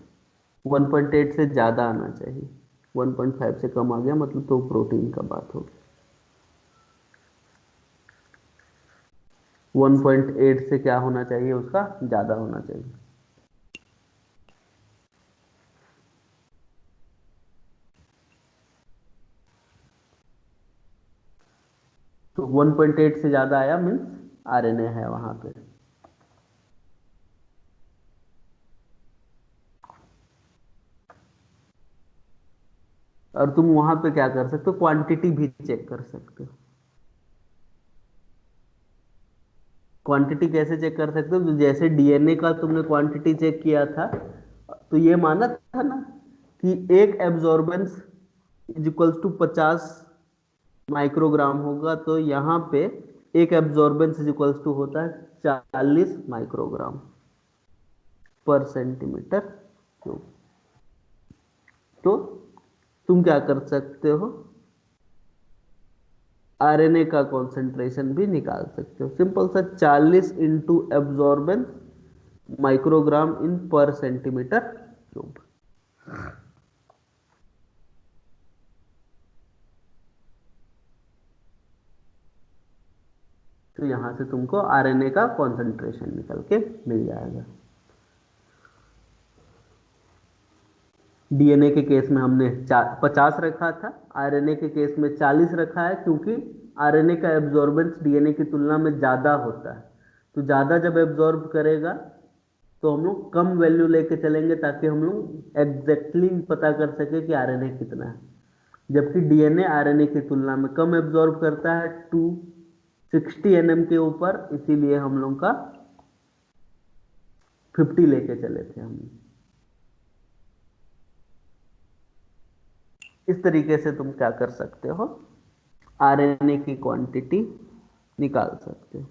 A: 1.8 से ज्यादा आना चाहिए। 1.5 से कम आ गया मतलब तो प्रोटीन का बात होगी। 1.8 से क्या होना चाहिए? उसका ज्यादा होना चाहिए। तो 1.8 से ज्यादा आया मीन्स आरएनए है वहां पे। और तुम वहां पे क्या कर सकते हो? क्वांटिटी भी चेक कर सकते हो। क्वांटिटी कैसे चेक कर सकते हो? तो जैसे डीएनए का तुमने क्वांटिटी चेक किया था, तो ये माना था ना कि एक absorbance is equals to 50 microgram होगा, तो यहाँ पे एक एब्जॉर्बेंस इज इक्वल्स टू होता है 40 माइक्रोग्राम पर सेंटीमीटर क्यूब। तो तुम क्या कर सकते हो? आरएनए का कॉन्सेंट्रेशन भी निकाल सकते हो। सिंपल सा 40 इंटू एब्जॉर्बेंस माइक्रोग्राम इन पर सेंटीमीटर क्यूब। तो यहां से तुमको आरएनए का कॉन्सेंट्रेशन निकल के मिल जाएगा। डीएनए के केस में हमने 50 रखा था, आरएनए के केस में 40 रखा है, क्योंकि आरएनए का एब्जॉर्बेंस डीएनए की तुलना में ज्यादा होता है। तो ज्यादा जब एब्जॉर्ब करेगा तो हम लोग कम वैल्यू लेके चलेंगे, ताकि हम लोग एग्जैक्टली पता कर सके कि आरएनए कितना है। जबकि डीएनए आरएनए की तुलना में कम एब्जॉर्ब करता है, 260 एनएम के ऊपर, इसीलिए हम लोग का 50 लेके चले थे हम। इस तरीके से तुम क्या कर सकते हो? आरएनए की क्वांटिटी निकाल सकते हो।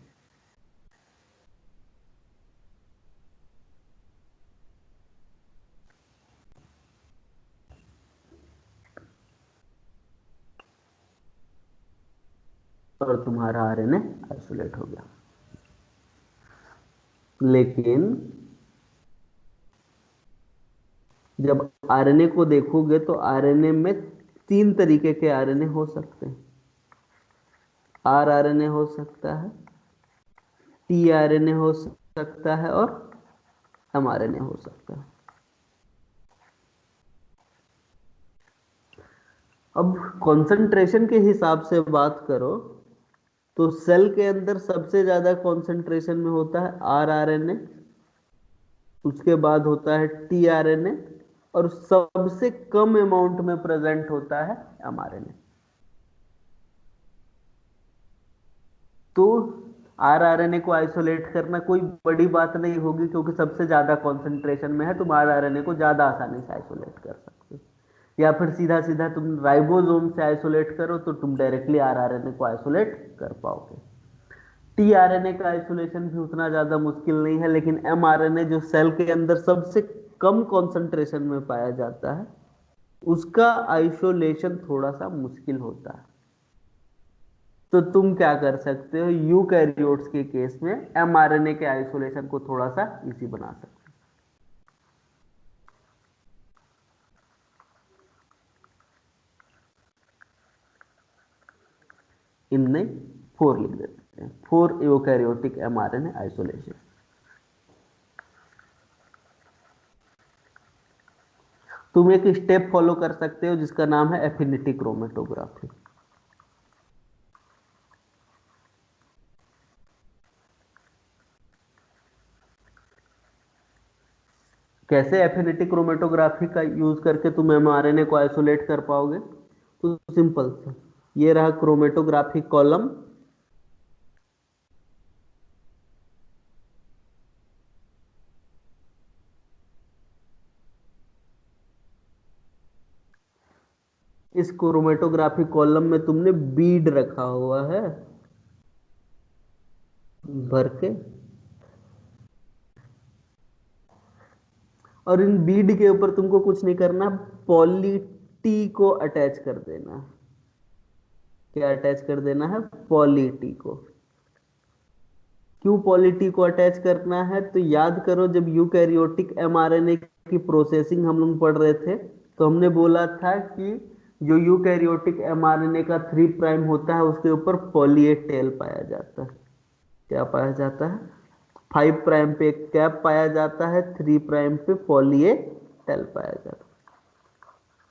A: और तुम्हारा आरएनए आइसोलेट हो गया। लेकिन जब आरएनए को देखोगे तो आरएनए में 3 तरीके के आरएनए हो सकते हैं। आर आरएनए हो सकता है, टी आरएनए हो सकता है, और एमआरएनए हो सकता है। अब कंसंट्रेशन के हिसाब से बात करो तो सेल के अंदर सबसे ज्यादा कंसंट्रेशन में होता है आर आरएनए, उसके बाद होता है टी आरएनए, और सबसे कम अमाउंट में प्रेजेंट होता है एमआरएनए। तो आर आरएनए को आइसोलेट करना कोई बड़ी बात नहीं होगी, क्योंकि सबसे ज्यादा कंसंट्रेशन में है, तुम आर आरएनए को ज्यादा आसानी से आइसोलेट कर सकते हो। या फिर सीधा सीधा तुम राइबोसोम से आइसोलेट करो तो तुम डायरेक्टली आरआरएनए को आइसोलेट कर पाओगे। टीआरएनए का आइसोलेशन भी उतना ज्यादा मुश्किल नहीं है, लेकिन एमआरएनए जो सेल के अंदर सबसे कम कॉन्सेंट्रेशन में पाया जाता है, उसका आइसोलेशन थोड़ा सा मुश्किल होता है। तो तुम क्या कर सकते हो, यूकैरियोट्स के केस में एमआरएनए के आइसोलेशन को थोड़ा सा इजी बना सकते हो। इनमें 4 लिख देते हैं, 4 यूकैरियोटिक एमआरएनए आइसोलेशन। तुम एक स्टेप फॉलो कर सकते हो जिसका नाम है एफिनिटी क्रोमेटोग्राफी। कैसे एफिनिटी क्रोमेटोग्राफी का यूज करके तुम एमआरएनए को आइसोलेट कर पाओगे? तो सिंपल सा, ये रहा क्रोमेटोग्राफी कॉलम, इस क्रोमेटोग्राफी कॉलम में तुमने बीड रखा हुआ है भर के, और इन बीड के ऊपर तुमको कुछ नहीं करना, पॉली टी को अटैच कर देना। क्या अटैच कर देना है? पॉली टी को। क्यों पॉली टी को अटैच करना है? तो याद करो, जब यूकैरियोटिक एमआरएनए की प्रोसेसिंग हम लोग पढ़ रहे थे, तो हमने बोला था कि जो यूकैरियोटिक एमआरएनए का 3 प्राइम होता है उसके ऊपर पॉली ए टेल पाया जाता है। क्या पाया जाता है? 5 प्राइम पे एक कैप पाया जाता है, 3 प्राइम पे पॉली ए टेल पाया जाता है।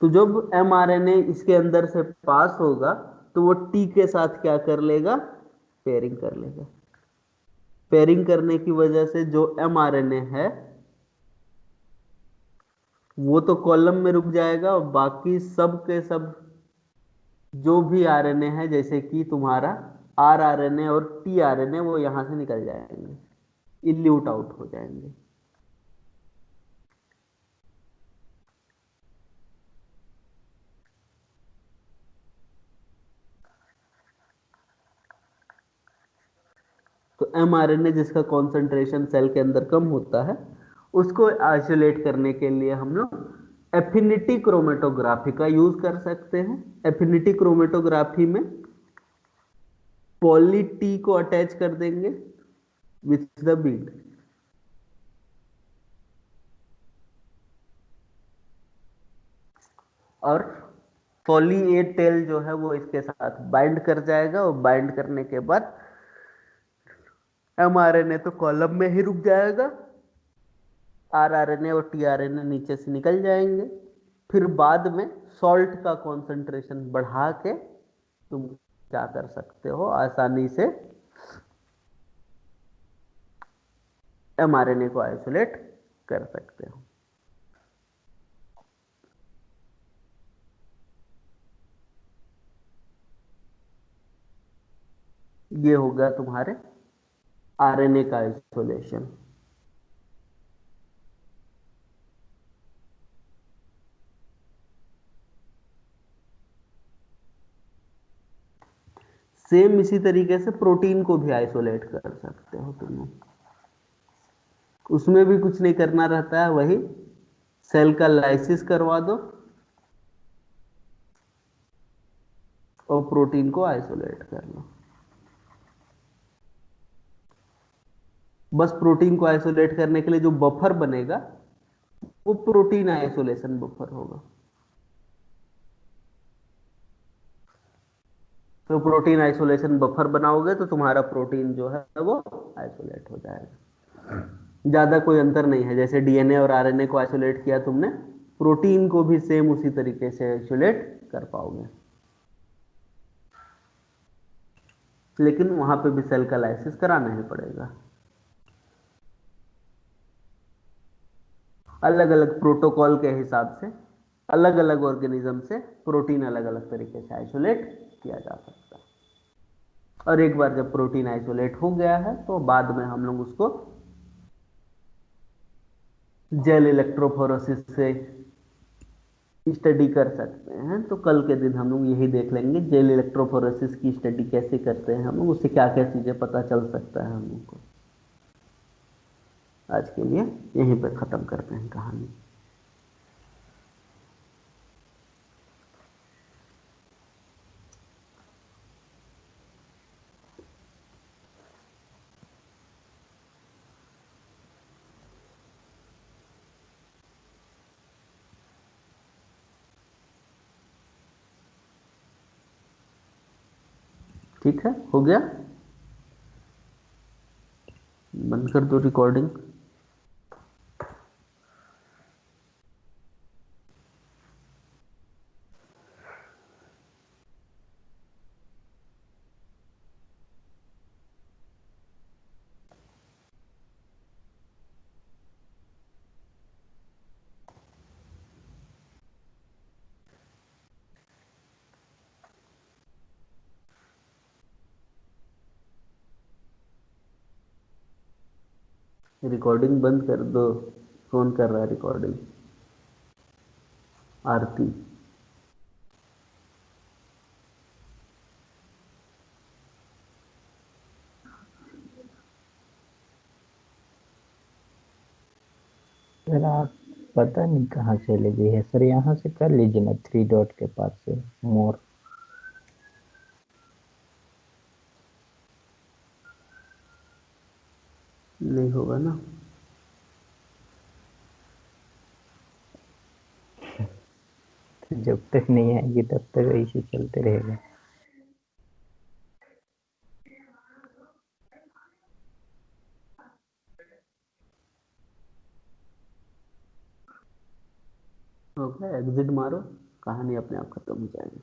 A: तो जब एमआरएनए इसके अंदर से पास होगा तो वो टी के साथ क्या कर लेगा? पेयरिंग कर लेगा। पेयरिंग करने की वजह से जो एमआरएनए है वो तो कॉलम में रुक जाएगा, और बाकी सब के सब जो भी आरएनए है, जैसे कि तुम्हारा आरआरएनए और टीआरएनए, वो यहां से निकल जाएंगे, इल्यूट आउट हो जाएंगे। तो एमआरएनए जिसका कॉन्सेंट्रेशन सेल के अंदर कम होता है, उसको आइसोलेट करने के लिए हम लोग एफिनिटी क्रोमेटोग्राफी का यूज कर सकते हैं। एफिनिटी क्रोमेटोग्राफी में पॉली टी को अटैच कर देंगे विथ द बीड, और पॉली ए टेल जो है वो इसके साथ बाइंड कर जाएगा, और बाइंड करने के बाद एमआरएनए तो कॉलम में ही रुक जाएगा, आरआरएनए और टीआरएनए नीचे से निकल जाएंगे। फिर बाद में सॉल्ट का कॉन्सेंट्रेशन बढ़ा के तुम क्या कर सकते हो, आसानी से एमआरएनए को आइसोलेट कर सकते हो। ये हो गया तुम्हारे आरएनए का आइसोलेशन। सेम इसी तरीके से प्रोटीन को भी आइसोलेट कर सकते हो तुम। उसमें भी कुछ नहीं करना रहता है, वही सेल का लाइसिस करवा दो और प्रोटीन को आइसोलेट कर लो। बस प्रोटीन को आइसोलेट करने के लिए जो बफर बनेगा वो प्रोटीन आइसोलेशन बफर होगा। तो प्रोटीन आइसोलेशन बफर बनाओगे तो तुम्हारा प्रोटीन जो है वो आइसोलेट हो जाएगा। ज्यादा कोई अंतर नहीं है, जैसे डीएनए और आरएनए को आइसोलेट किया तुमने, प्रोटीन को भी सेम उसी तरीके से आइसोलेट कर पाओगे, लेकिन वहां पे भी सेल का लाइसिस कराना ही पड़ेगा। अलग अलग प्रोटोकॉल के हिसाब से अलग अलग ऑर्गेनिज्म से प्रोटीन अलग अलग तरीके से आइसोलेट किया जा सकता है। और एक बार जब प्रोटीन आइसोलेट हो गया है तो बाद में हम लोग उसको जेल इलेक्ट्रोफोरेसिस से स्टडी कर सकते हैं। तो कल के दिन हम लोग यही देख लेंगे, जेल इलेक्ट्रोफोरेसिस की स्टडी कैसे करते हैं हम लोग, उससे क्या क्या चीज़ें पता चल सकता है हम लोग को। आज के लिए यहीं पे ख़त्म करते हैं कहानी। ठीक है, हो गया, बंद कर दो रिकॉर्डिंग। रिकॉर्डिंग बंद कर दो। कौन कर रहा है रिकॉर्डिंग? आरती।
B: सर आप पता नहीं कहाँ से ले गए हैं सर, यहाँ से कर लीजिए ना, थ्री डॉट के पास से मोर।
A: नहीं होगा ना।
B: तो जब तक नहीं आएगी तब तक ऐसे चलते रहेगा।
A: हो गया, एग्जिट मारो, कहानी अपने आप खत्म हो जाएगी।